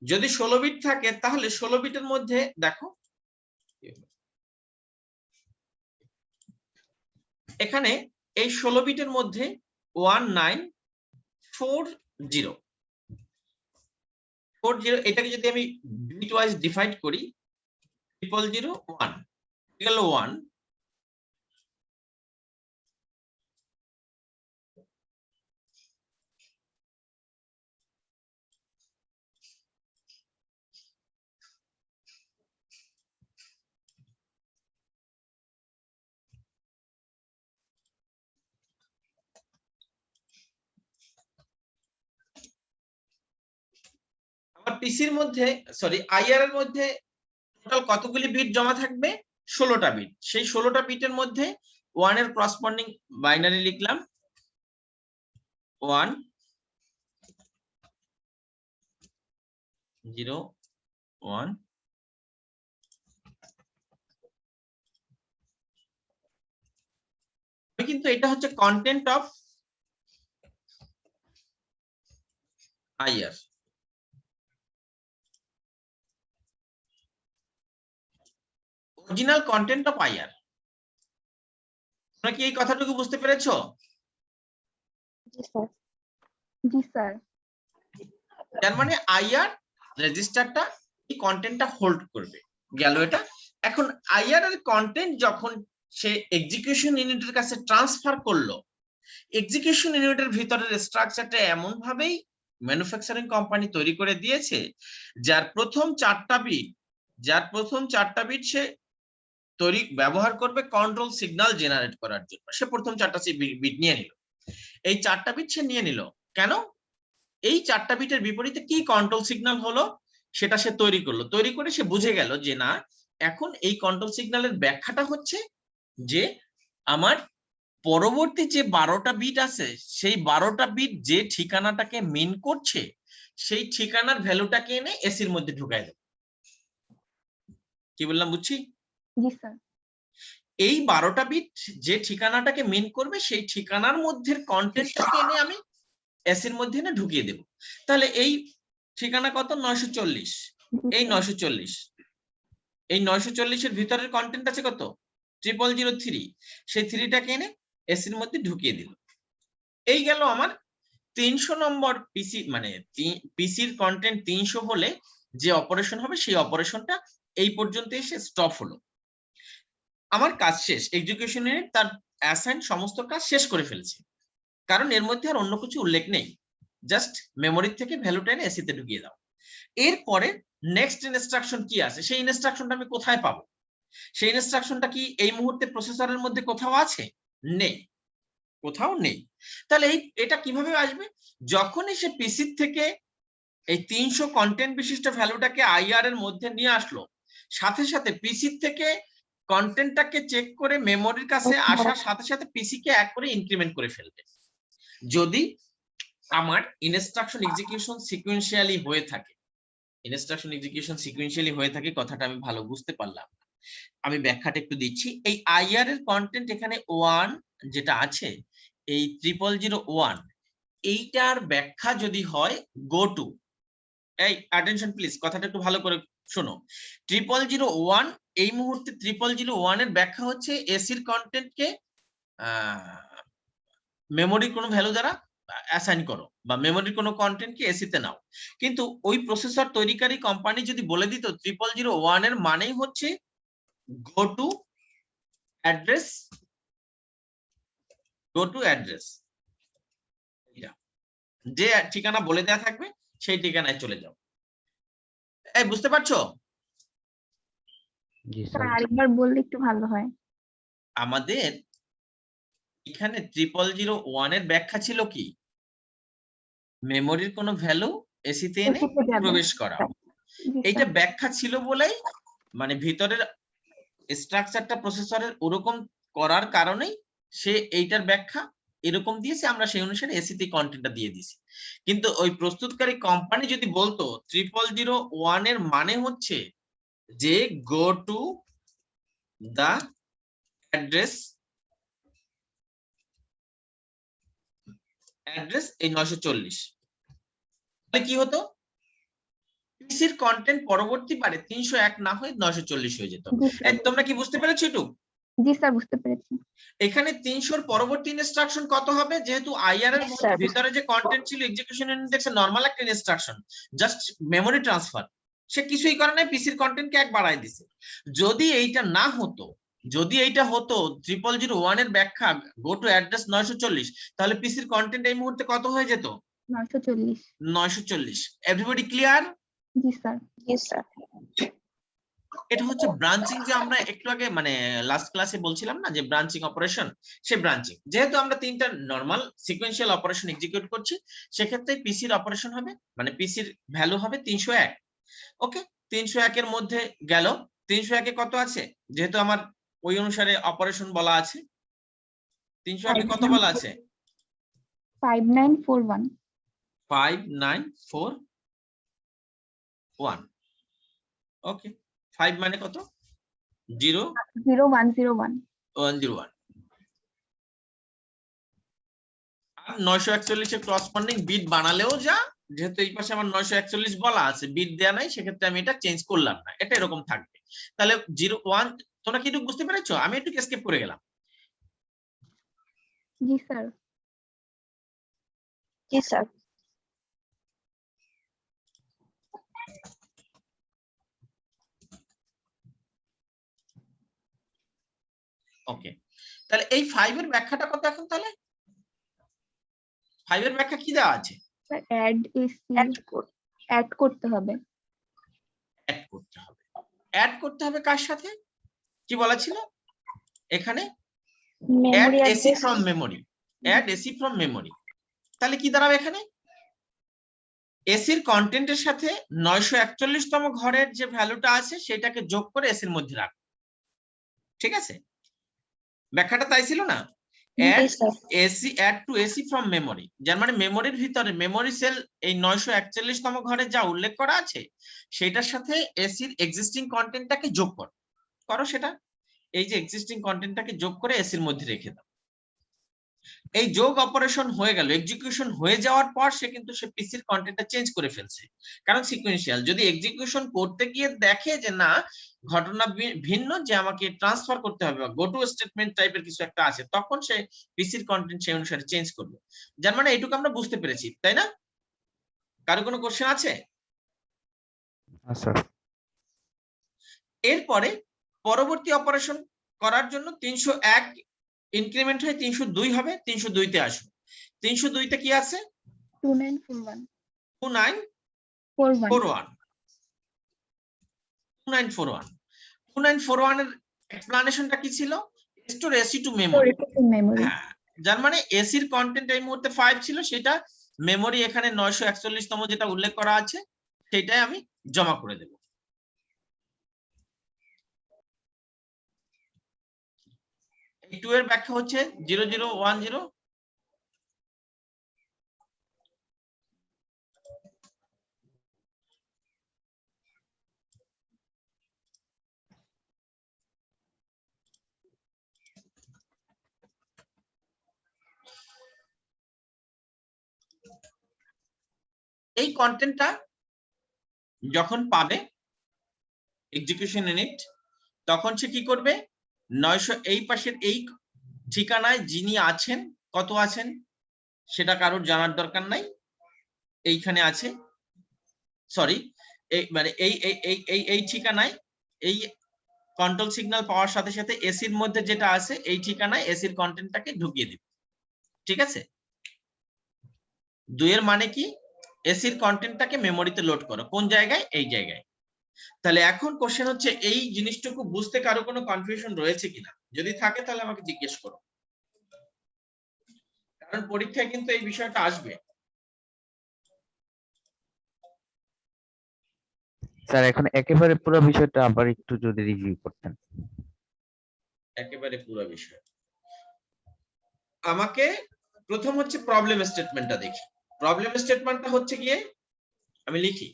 যদি 16 বিট থাকে তাহলে 16 বিটের মধ্যে দেখো এখানে এই 16 বিটের মধ্যে 1940 এটাকে যদি আমি বিট ওয়াইজ ডিভাইড করি, 0001 গেল 1, পিসির মধ্যে সরি আইআর এর মধ্যে টোটাল কতগুলি বিট জমা থাকবে? 16টা বিট। সেই 16টা বিটের মধ্যে 1 এর করসপন্ডিং বাইনারি লিখলাম 1 0 1 কিন্তু এটা হচ্ছে content of IR. Original content of IR. তোমরা কি এই কথাটুকু বুঝতে পেরেছো? জি স্যার। জি স্যার। তার মানে আইআর রেজিস্টারটা এই কন্টেন্টটা হোল্ড করবে, গেল এটা। এখন আইআর এর কন্টেন্ট যখন সে এক্সিকিউশন ইউনিটের কাছে ট্রান্সফার করলো, এক্সিকিউশন ইউনিটের ভিতরের স্ট্রাকচারটা এমন ভাবেই ম্যানুফ্যাকচারিং কোম্পানি তৈরি করে দিয়েছে যার প্রথম 4টা বিট সে ব্যবহার করবে কন্ট্রোল সিগন্যাল জেনারেট করার জন্য। সে প্রথম 4টা বিট নিয়ে নিল। এই 4টা বিট সে নিয়ে নিল কেন? এই 4টা বিটের বিপরীতে কি কন্ট্রোল সিগন্যাল হলো সেটা সে তৈরি করলো। তৈরি করে সে বুঝে গেল যে না, এখন এই কন্ট্রোল সিগন্যালের ব্যাখ্যাটা হচ্ছে যে আমার পরবর্তী যে 12টা বিট আছে সেই 12টা বিট যে ঠিকানাটাকে মিন করছে সেই ঠিকানার ভ্যালুটাকে এনে এসির মধ্যে ঢুকাই দেব। কি বললাম বুঝছি? জি স্যার। এই 12টা বিট যে ঠিকানাটাকে মিন করবে সেই ঠিকানার মধ্যে কন্টেন্টটাকে এনে আমি এসির মধ্যে এনে ঢুকিয়ে দেব। তাহলে এই ঠিকানা কত? 940। এই 940, এই 940 এর ভিতরের কন্টেন্ট আছে কত? 0003। সেই 3টাকে এনে এসির মধ্যে ঢুকিয়ে দিল। এই গেল আমার 300 নম্বর পিসি, মানে পিসির কন্টেন্ট 300 হলে যে অপারেশন হবে সেই অপারেশনটা এই পর্যন্ত এসে স্টপ হলো। আমার কাজ শেষ। এক্সিকিউশন ইউনিট তার অ্যাসাইন সমস্ত কাজ শেষ করে ফেলেছে, কারণ এর মধ্যে আর অন্য কিছু উল্লেখ নেই। জাস্ট মেমোরি থেকে ভ্যালুটা এনে এসিতে ঢুকিয়ে দাও। এরপরে নেক্সট ইনস্ট্রাকশন কি আছে, সেই ইনস্ট্রাকশনটা আমি কোথায় পাবো? সেই ইনস্ট্রাকশনটা কি এই মুহূর্তে প্রসেসরের মধ্যে কোথাও আছে? নেই, কোথাও নেই। তাহলে এটা কিভাবে আসবে? যখনই সে পিসি থেকে এই 300 কন্টেন্ট বিশিষ্ট ভ্যালুটাকে আইআর এর মধ্যে নিয়ে আসলো, সাথে সাথে পিসি থেকে কন্টেন্টটাকে চেক করে মেমোরির কাছে আসার সাথে সাথে পিসি কে এক করে ইনক্রিমেন্ট করে ফেলবে। যদি আমার ইনস্ট্রাকশন এক্সিকিউশন সিকোয়েন্সিয়ালি হয়ে থাকে, কথাটা আমি ভালো বুঝতে পারলাম। আমি ব্যাখ্যাটা একটু দিচ্ছি। এই আইআর এর কন্টেন্ট এখানে 1 যেটা আছে, এই 0001, এইটার ব্যাখ্যা যদি হয় গো টু, এই অ্যাটেনশন প্লিজ, কথাটা একটু ভালো করে শোনো। 0001, এই মুহূর্তে 0001 এর ব্যাখ্যা হচ্ছে এসির কন্টেন্টকে মেমোরির কোনো ভ্যালু দ্বারা অ্যাসাইন করো বা মেমোরির কোনো কন্টেন্টকে এসিতে নাও। কিন্তু ওই প্রসেসর তৈরিকারী কোম্পানি যদি বলে দিত 0001 এর মানেই হচ্ছে গো টু অ্যাড্রেস, যে ঠিকানা বলে দেয়া থাকবে সেই ঠিকানায় চলে যাও। এই বুঝতে পারছো? জি স্যার স্যার। আরেকবার বললে একটু ভালো হয়। আমাদের এখানে 0001 এর ব্যাখ্যা ছিল কি? মেমোরির কোনো ভ্যালু এসিতে এনে এসিতে যাবে। প্রবেশ করা। জি এইটা স্যার। ব্যাখ্যা ছিল বলেই, মানে ভিতরের স্ট্রাকচারটা প্রসেসরের ওরকম করার কারণেই সে এইটার ব্যাখ্যা এরকম দিয়েছে, আমরা সেই অনুসারে এসিতে কন্টেন্টটা দিয়ে দিয়েছি। কিন্তু ওই প্রস্তুতকারী কোম্পানি যদি বলতো 0001 এর মানে হচ্ছে যে গো টু দা অ্যাড্রেস এই 940, তাহলে কি হতো? পিসির কন্টেন্ট পরবর্তী বারে 301 না হয়ে 940 হয়ে যেত। জি স্যার। তোমরা কি বুঝতে পেরেছো একটু? জি স্যার বুঝতে পেরেছি। এখানে 300 এর পরবর্তী ইনস্ট্রাকশন কত হবে? যেহেতু আইআর এর Yes, sir. ভিতরে যে কন্টেন্ট ছিল এক্সিকিউশন ইনডেক্সে নরমাল একটা ইনস্ট্রাকশন, জাস্ট মেমোরি ট্রান্সফার। সে কিছুই করে নাই, পিসির কন্টেন্টকে এক বাড়ায় দিছে। যদি এইটা না হতো, যদি এইটা হতো 0001 এর ব্যাখ্যা গো টু অ্যাড্রেস 940, তাহলে পিসির কন্টেন্ট এই মুহূর্তে কত হয়ে যেত? 940। 940। Everybody clear? জি স্যার। জি স্যার। এটা হচ্ছে ব্রাঞ্চিং, যে আমরা একটু আগে মানে লাস্ট ক্লাসে বলছিলাম না যে ব্রাঞ্চিং অপারেশন, সেই ব্রাঞ্চিং। যেহেতু আমরা তিনটা নরমাল সিকোয়েন্সিয়াল অপারেশন এক্সিকিউট করছি, সেক্ষেত্রে পিসির অপারেশন হবে মানে পিসির ভ্যালু হবে 301। ওকে, 301 এর মধ্যে গেল। 301 এ কত আছে, যেহেতু আমার ওই অনুসারে অপারেশন বলা আছে, 301 এ কত বলা আছে? 5941 5941। ওকে, 5 মানে কত? 0 0101 101। আর 941 এর করসপন্ডিং বিট বানালেও যা, যেহেতু এই পাশে আমার 941 বলা আছে, বিট দেয়া নাই, সেক্ষেত্রে আমি এটা চেঞ্জ করলাম না, এটা এরকম থাকবে। তাহলে 01, তোমরা কি একটু বুঝতে পেরেছো? আমি একটু স্কিপ করে গেলাম। জি স্যার। জি স্যার। ওকে, তাহলে এই 5 এর ব্যাখ্যাটা কত এখন? তাহলে 5 এর ব্যাখ্যা কি দেওয়া আছে? স্যার অ্যাড এসি অ্যাড করতে হবে। অ্যাড করতে হবে। অ্যাড করতে হবে কার সাথে? কি বলা ছিল এখানে? Add memory AC address. From memory. Add AC from memory. তাহলে কি দাঁড়াবে এখানে? এসির কন্টেন্টের সাথে 941 তম ঘরের যে ভ্যালুটা আছে সেটাকে যোগ করে এসির মধ্যে রাখো। ঠিক আছে, ব্যাখ্যাটা তাই ছিল না? Add to AC from memory, যার মানে মেমোরির ভিতরে মেমোরি সেল এই 941 তম ঘরে যা উল্লেখ করা আছে সেটার সাথে এসির এক্সিস্টিং কন্টেন্টটাকে যোগ করো। করো সেটা, এই যে এক্সিস্টিং কন্টেন্টটাকে যোগ করে এসির মধ্যে রেখে দাও। এই যোগ অপারেশন হয়ে গেল, এক্সিকিউশন হয়ে যাওয়ার পর সে কিন্তু সে পিসির কন্টেন্টটা চেঞ্জ করে ফেলছে, কারণ সিকোয়েন্সিয়াল। যদি এক্সিকিউশন করতে গিয়ে দেখে যে না ঘটনা ভিন্ন, যে আমাকে ট্রান্সফার করতে হবে বা গো টু স্টেটমেন্ট টাইপের কিছু একটা আছে, তখন সে পিসির কন্টেন্ট সেই অনুসারে চেঞ্জ করবে। যার মানে এটুকু আমরা বুঝতে পেরেছি, তাই না? কারো কোনো কোশ্চেন আছে? আচ্ছা। এরপরে পরবর্তী অপারেশন করার জন্য 301 ইনক্রিমেন্ট হয়ে 302 হবে। 302 তে আসো। 302 তে কি আছে? 2941 2941। 2941 এর এক্সপ্লানেশনটা কি ছিল? Store AC to memory. Memory. হ্যাঁ, যার মানে এসির কন্টেন্ট এই মুহূর্তে 5 ছিল, সেটা মেমোরি এখানে 941 তম যেটা উল্লেখ করা আছে সেটাই আমি জমা করে দেব। এই 2 এর ব্যাখ্যা হচ্ছে 0010। এই কন্টেন্টটা যখন পাবে এক্সিকিউশন ইউনিট, তখন সে কি করবে? 900 এই পাশের এই ঠিকানায় যিনি আছেন, কত আছেন সেটা কারোর জানার দরকার নাই, এইখানে আছে, সরি, এই মানে এই এই এই এই এই ঠিকানায় এই কন্ট্রোল সিগন্যাল পাওয়ার সাথে সাথে এসির মধ্যে যেটা আছে এই ঠিকানায় এসির কন্টেন্টটাকে ঢুকিয়ে দিবে। ঠিক আছে, 2 এর মানে কি? এসির কন্টেন্টটাকে মেমোরিতে লোড করো। কোন জায়গায়? এই জায়গায়। তাহলে এখন কোশ্চেন হচ্ছে এই জিনিসটুকু বুঝতে কারো কোনো কনফিউশন রয়েছে কিনা? যদি থাকে তাহলে আমাকে জিজ্ঞেস করো, কারণ পরীক্ষায় কিন্তু এই বিষয়টা আসবে। স্যার এখন একেবারে পুরো বিষয়টা আবার একটু যদি রিভিউ করতেন। একেবারে পুরো বিষয় আমাকে প্রথম হচ্ছে প্রবলেম স্টেটমেন্টটা দেখি। প্রবলেম স্টেটমেন্টটা হচ্ছে গিয়ে আমি লিখি,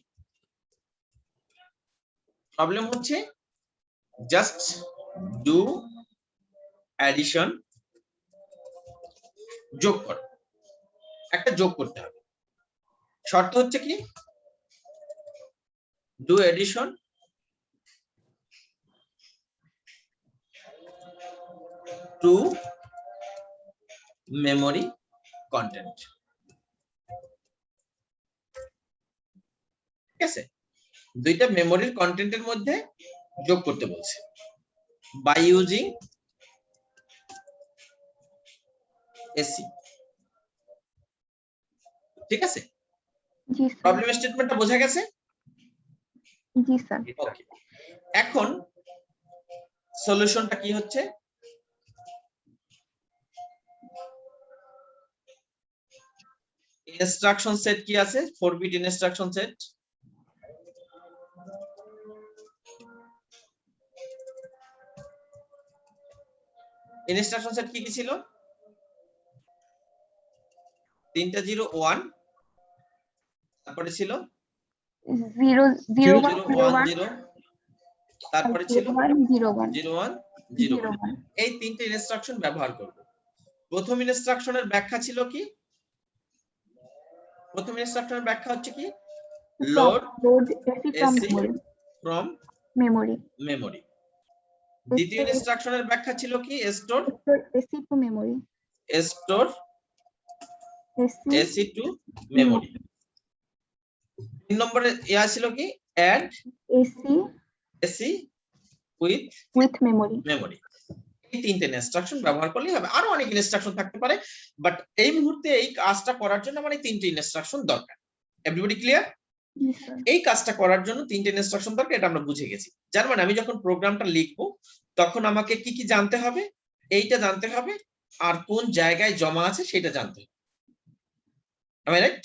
প্রবলেম হচ্ছে জাস্ট ডু অ্যাডিশন, যোগ কর, একটা যোগ করতে হবে। শর্ত হচ্ছে কি? Do addition to memory content. ঠিক আছে, দুইটা মেমোরির কন্টেন্টের মধ্যে যোগ করতে বলছে বাই ইউজিং এসি। ঠিক আছে, জি স্যার। প্রবলেম স্টেটমেন্টটা বোঝা গেছে? জি স্যার। ওকে, এখন সলিউশনটা কি হচ্ছে, ইনস্ট্রাকশন সেট কি আছে, 4 bit instruction set. Instruction set কি কি ছিল, 3টা 0 1, তারপরে ছিল 0 0 1 0 0 1 1 0, তারপরে ছিল 0 1 0 1 0 1 0 1। এই তিনটে ইনস্ট্রাকশন ব্যবহার করব। প্রথম ইনস্ট্রাকশনের ব্যাখ্যা ছিল কি, প্রথম ইনস্ট্রাকশনের ব্যাখ্যা হচ্ছে কি, load load AC from AC memory from memory memory. দ্বিতীয় ইনস্ট্রাকশনের ব্যাখ্যা ছিল কি, স্টোর AC to memory স্টোর AC এসি টু মেমরি। 3 নম্বরে ইয়া ছিল কি, add AC AC with with memory memory. এই তিনটে ইনস্ট্রাকশন ব্যবহার করলেই হবে, আরো অনেক ইনস্ট্রাকশন থাকতে পারে, বাট এই মুহূর্তে এই কাজটা করার জন্য আমার এই তিনটে ইনস্ট্রাকশন দরকার। Everybody clear? Yes, sir. এই কাজটা করার জন্য তিনটে ইনস্ট্রাকশন দরকার, এটা আমরা বুঝে গেছি। যার মানে আমি যখন প্রোগ্রামটা লিখবো তখন আমাকে কি কি জানতে হবে, এইটা জানতে হবে, আর কোন জায়গায় জমা আছে সেটা জানতে হবে। আমি রাইট?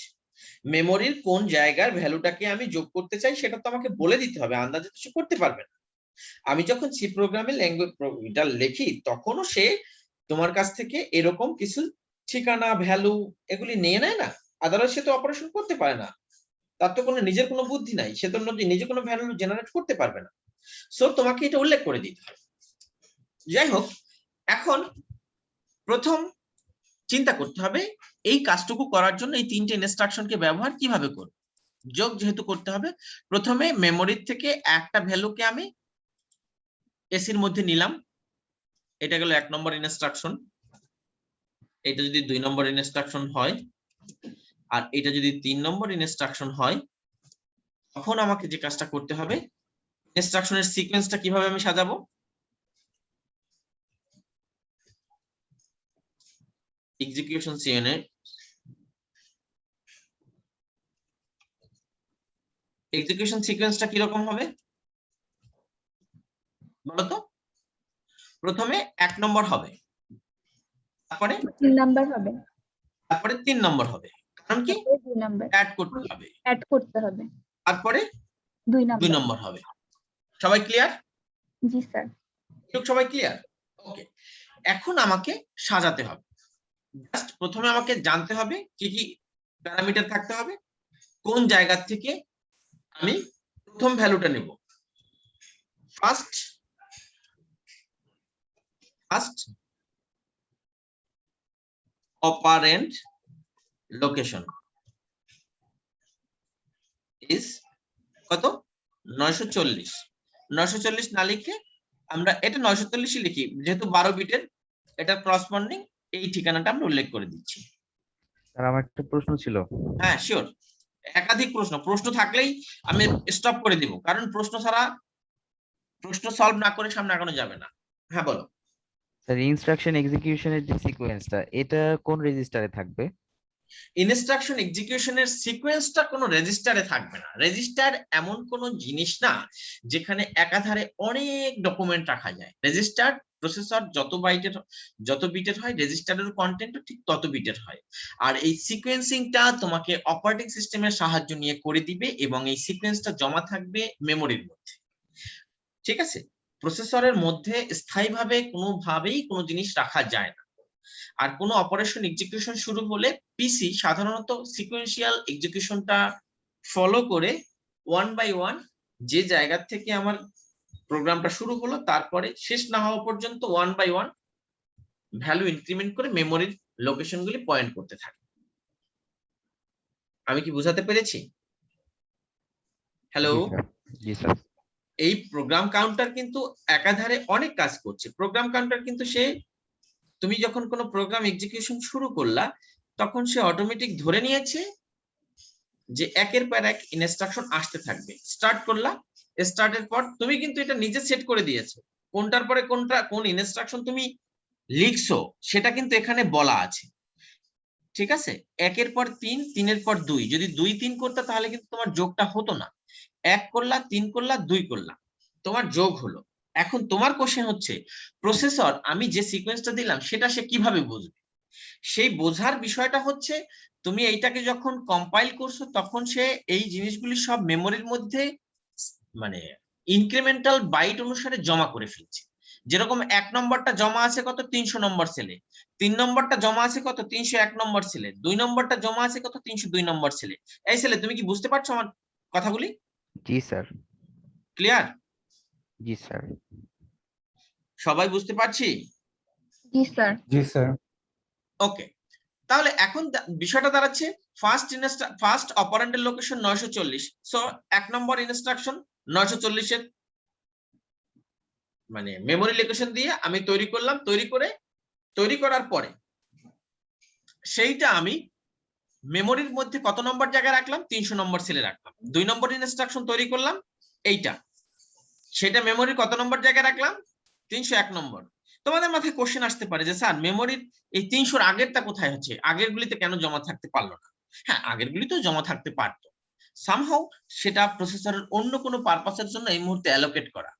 মেমোরির কোন জায়গার ভ্যালুটাকে আমি যোগ করতে চাই সেটা তো আমাকে বলে দিতে হবে, আন্দাজে তো সে করতে পারবে না। আমি যখন সি প্রোগ্রামে ল্যাঙ্গুয়েজটা লিখি তখনও সে তোমার কাছ থেকে এরকম কিছু ঠিকানা ভ্যালু এগুলি নিয়ে নেয় না, আদারওয়াইজ সে তো অপারেশন করতে পারে না, তার তো কোনো নিজের কোনো বুদ্ধি নাই, সে তো নিজে কোনো ভ্যালু জেনারেট করতে পারবে না। সো তোমাকে এটা উল্লেখ করে দিতে হবে। যাই হোক, এখন প্রথম চিন্তা করতে হবে এই কাজটুকু করার জন্য এই তিনটে ইনস্ট্রাকশনকে ব্যবহার কিভাবে করব। যোগ যেহেতু করতে হবে, প্রথমে মেমোরির থেকে একটা ভ্যালুকে আমি এসির মধ্যে নিলাম, এটা গেল 1 নম্বর ইনস্ট্রাকশন। এটা যদি 2 নম্বর ইনস্ট্রাকশন হয় আর এটা যদি 3 নম্বর ইনস্ট্রাকশন হয়, তখন আমাকে যে কাজটা করতে হবে, ইনস্ট্রাকশনের সিকোয়েন্সটা কিভাবে আমি সাজাবো, এক্সিকিউশন সিএনএ এক্সিকিউশন সিকোয়েন্সটা কি রকম হবে বলতো? প্রথমে 1 নম্বর হবে, তারপরে 3 নাম্বার হবে, 3 নম্বর হবে, কারণ কি, তারপরে 2 নাম্বার অ্যাড করতে হবে, অ্যাড করতে হবে, তারপরে 2 2 নাম্বার। নম্বর হবে। সবাই ক্লিয়ার? জি স্যার। সবাই ক্লিয়ার? ওকে, এখন আমাকে সাজাতে হবে। জাস্ট প্রথমে আমাকে জানতে হবে কি কি প্যারামিটার থাকতে হবে, কোন জায়গা থেকে আমি প্রথম ভ্যালুটা নেব। ফার্স্ট অপারেন্ড লোকেশন ইজ কত, 940। 940 না লিখে আমরা এটা 940 লিখি, যেহেতু 12 বিটের, এটা করসপন্ডিং এই ঠিকানাটা আমরা উল্লেখ করে দিচ্ছি। স্যার আমার একটা প্রশ্ন ছিল। হ্যাঁ শিওর, একাধিক প্রশ্ন থাকলেই আমি স্টপ করে দিব, কারণ প্রশ্ন ছাড়া প্রশ্ন সলভ না করে সামনে আগানো যাবে না। হ্যাঁ বলো। স্যার ইনস্ট্রাকশন এক্সিকিউশনের যে সিকোয়েন্সটা, এটা কোন রেজিস্টারে থাকবে? ইনস্ট্রাকশন এক্সিকিউশনের সিকোয়েন্সটা কোনো রেজিস্টারে থাকবে না। রেজিস্টার এমন কোন জিনিস না যেখানে একাধারে অনেক ডকুমেন্ট রাখা যায়। রেজিস্টার প্রসেসর যত বিটের হয়, রেজিস্টারের কন্টেন্টও ঠিক তত বিটের হয়। আর এই সিকোয়েন্সিংটা তোমাকে অপারেটিং সিস্টেমের সাহায্য নিয়ে করে দিবে এবং এই সিকোয়েন্সটা জমা থাকবে মেমোরির মধ্যে। ঠিক আছে? প্রসেসরের মধ্যে স্থায়ীভাবে কোনোভাবেই কোনো জিনিস রাখা যায় না। আর কোনো অপারেশন এক্সিকিউশন শুরু হলে পিসি সাধারণত সিকোয়েন্সিয়াল এক্সিকিউশনটা ফলো করে 1 বাই 1 যে জায়গা থেকে আমার প্রোগ্রামটা শুরু হলো তারপরে শেষ না হওয়া পর্যন্ত 1 বাই 1 ভ্যালু ইনক্রিমেন্ট করে মেমোরির লোকেশনগুলি পয়েন্ট করতে থাকে। আমি কি বোঝাতে পেরেছি? হ্যালো। জি স্যার। এই প্রোগ্রাম কাউন্টার কিন্তু একাধারে অনেক কাজ করছে। প্রোগ্রাম কাউন্টার কিন্তু সে, তুমি যখন কোনো প্রোগ্রাম এক্সিকিউশন শুরু করলা তখন সে অটোমেটিক ধরে নিয়েছে যে একের পর এক ইনস্ট্রাকশন আসতে থাকবে। স্টার্ট করলা, স্টার্টের পর তুমি কিন্তু এটা নিজে সেট করে দিয়েছো, কোনটার পরে কোনটা কোন ইনস্ট্রাকশন তুমি লিখছো সেটা কিন্তু এখানে বলা আছে। ঠিক আছে? একের পর 3, 3-এর পর 2, যদি 2 3 করতে তাহলে কিন্তু তোমার যোগটা হতো না। 1 করলা, 3 করলা, 2 করলা, তোমার যোগ হলো। এখন তোমার কোশ্চেন হচ্ছে প্রসেসর আমি যে সিকোয়েন্সটা দিলাম সেটা সে কিভাবে বুঝবে? সেই বোঝার বিষয়টা হচ্ছে তুমি এইটাকে যখন কম্পাইল করছো তখন সে এই জিনিসগুলি সব মেমোরির মধ্যে মানে ইনক্রিমেন্টাল বাইট অনুসারে জমা করে ফেলছে। যেরকম 1 নম্বরটা জমা আছে কত 300 নম্বর সেলে, 3 নম্বরটা জমা আছে কত 301 নম্বর সেলে, 2 নম্বরটা জমা আছে কত 302 নম্বর সেলে। এই সেলে তুমি কি বুঝতে পারছো আমার কথাগুলি? জি স্যার। ক্লিয়ার? জি স্যার। সবাই বুঝতে পারছি? জি স্যার। জি স্যার। ওকে, তাহলে এখন বিষয়টা দাঁড়াচ্ছে ফার্স্ট অপারেন্ডের লোকেশন 940। সো 1 নম্বর ইনস্ট্রাকশন 940 এর মানে মেমোরি লোকেশন দিয়ে আমি তৈরি করলাম, তৈরি করার পরে সেইটা আমি মেমোরির মধ্যে কত নম্বর জায়গায় রাখলাম 300 নম্বর সেলে রাখলাম। 2 নম্বর ইনস্ট্রাকশন তৈরি করলাম এইটা, সেটা মেমোরির কত নম্বর জায়গায় রাখলাম 301 নম্বর। তোমাদের মাথায় কোশ্চেন আসতে পারে যে স্যার মেমোরির এই 300-র আগেরটা কোথায় হচ্ছে, আগের গুলিতে কেন জমা থাকতে পারলো না? হ্যাঁ, আগের গুলি তো জমা থাকতে পারতো, সামহাউ সেটা প্রসেসরের অন্য কোনো পারপাসের জন্য এই মুহূর্তে অ্যালোকেট করা।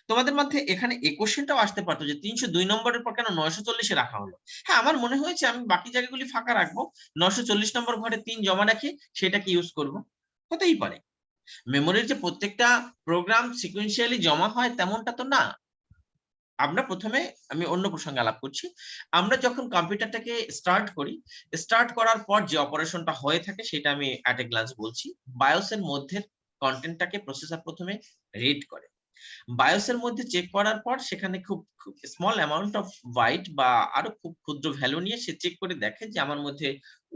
তোমাদের মধ্যে এখানে এই কোশ্চেনটাও আসতে পারতো যে 302 নম্বরের পর কেন 940-এ রাখা হলো। হ্যাঁ, আমার মনে হয়েছে আমি বাকি জায়গাগুলি ফাঁকা রাখবো, 940 নম্বর ঘরে 3 জমা রাখি, সেটাকে ইউজ করব। হতেই পারে। মেমোরির যে প্রত্যেকটা প্রোগ্রাম সিকোয়েন্সিয়ালি জমা হয় তেমনটা তো না। আমরা প্রথমে আমি অন্য প্রসঙ্গে আলাপ করছি। আমরা যখন কম্পিউটারটাকে স্টার্ট করার পর যে অপারেশনটা হয়ে থাকে সেটা আমি অ্যাট এ গ্লান্স বলছি। বায়োসের মধ্যে কন্টেন্টটাকে প্রসেসর প্রথমে রিড করে, বায়োসের মধ্যে চেক করার পর সেখানে খুব স্মল অ্যামাউন্ট অফ বাইট বা আরো খুব ক্ষুদ্র ভ্যালু নিয়ে সে চেক করে দেখে যে আমার মধ্যে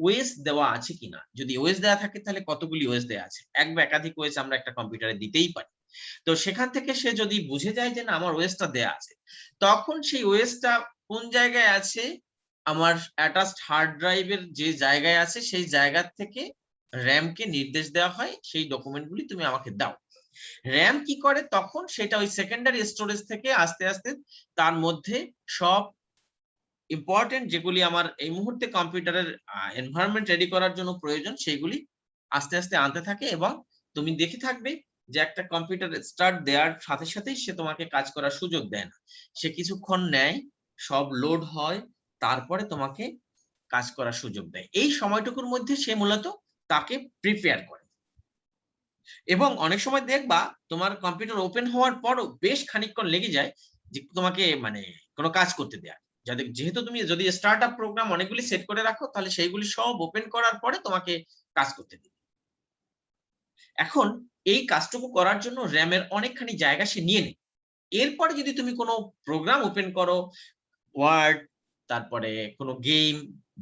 ওএস দেওয়া আছে কিনা। যদি ওএস দেওয়া থাকে তাহলে কতগুলি ওএস দেওয়া আছে, এক বা একাধিক ওএস আমরা একটা কম্পিউটারে দিতেই পারি। তো সেখান থেকে সে যদি বুঝে যায় যে না আমার ওএসটা দেয়া আছে, তখন সেই ওএসটা কোন জায়গায় আছে, আমার অ্যাটাচড হার্ড ড্রাইভের যে জায়গায় আছে সেই জায়গা থেকে র্যামকে নির্দেশ দেওয়া হয় সেই ডকুমেন্টগুলি তুমি আমাকে দাও। র্যাম কি করে তখন সেটা ওই সেকেন্ডারি স্টোরেজ থেকে আস্তে আস্তে তার মধ্যে সব ইম্পর্টেন্ট যেগুলি আমার এই মুহূর্তে কম্পিউটারের এনভায়রনমেন্ট রেডি করার জন্য প্রয়োজন সেগুলি আস্তে আস্তে আনতে থাকে। এবং তুমি দেখে থাকবে যে একটা কম্পিউটার স্টার্ট দেওয়ার সাথে সাথেই সে তোমাকে কাজ করার সুযোগ দেয় না, সে কিছুক্ষণ নেয়, সব লোড হয়, তারপরে তোমাকে কাজ করার সুযোগ দেয়। এই সময়টুকুর মধ্যে সে মূলত তাকে প্রিপেয়ার করে। এবং অনেক সময় দেখবা তোমার কম্পিউটার ওপেন হওয়ার পরও বেশ খানিকক্ষণ লেগে যায় যে তোমাকে মানে কোনো কাজ করতে দেয়া। যেহেতু তুমি যদি স্টার্ট আপ প্রোগ্রাম অনেকগুলি সেট করে রাখো তাহলে সেইগুলি সব ওপেন করার পরে তোমাকে কাজ করতে দিবে। এখন এই কাজটুকু করার জন্য র্যামের অনেকখানি জায়গা সে নিয়ে নেয়। এরপরে যদি তুমি কোনো প্রোগ্রাম ওপেন করো, ওয়ার্ড, তারপরে কোনো গেম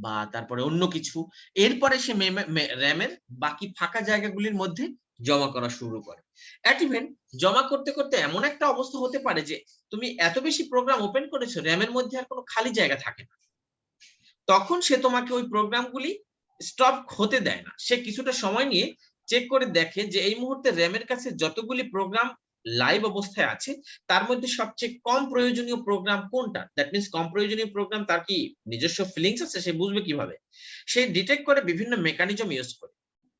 বা তারপরে অন্য কিছু, এরপরে সে র্যামের বাকি ফাঁকা জায়গাগুলির মধ্যে জমা করা শুরু করে। অ্যাট ইভেন জমা করতে করতে এমন একটা অবস্থা হতে পারে যে তুমি এত বেশি প্রোগ্রাম ওপেন করেছো র্যামের মধ্যে আর কোনো খালি জায়গা থাকে না। তখন সে তোমাকে ওই প্রোগ্রামগুলি স্টপ হতে দেয় না, সে কিছুটা সময় নিয়ে চেক করে দেখে যে এই মুহূর্তে র্যামের কাছে যতগুলি প্রোগ্রাম লাইভ অবস্থায় আছে তার মধ্যে সবচেয়ে কম প্রয়োজনীয় প্রোগ্রাম কোনটা। দ্যাট মিন্স কম প্রয়োজনীয় প্রোগ্রাম তার কি নিজস্ব ফিলিংস আছে, সে বুঝবে কিভাবে? সে ডিটেক্ট করে বিভিন্ন মেকানিজম ইউজ করে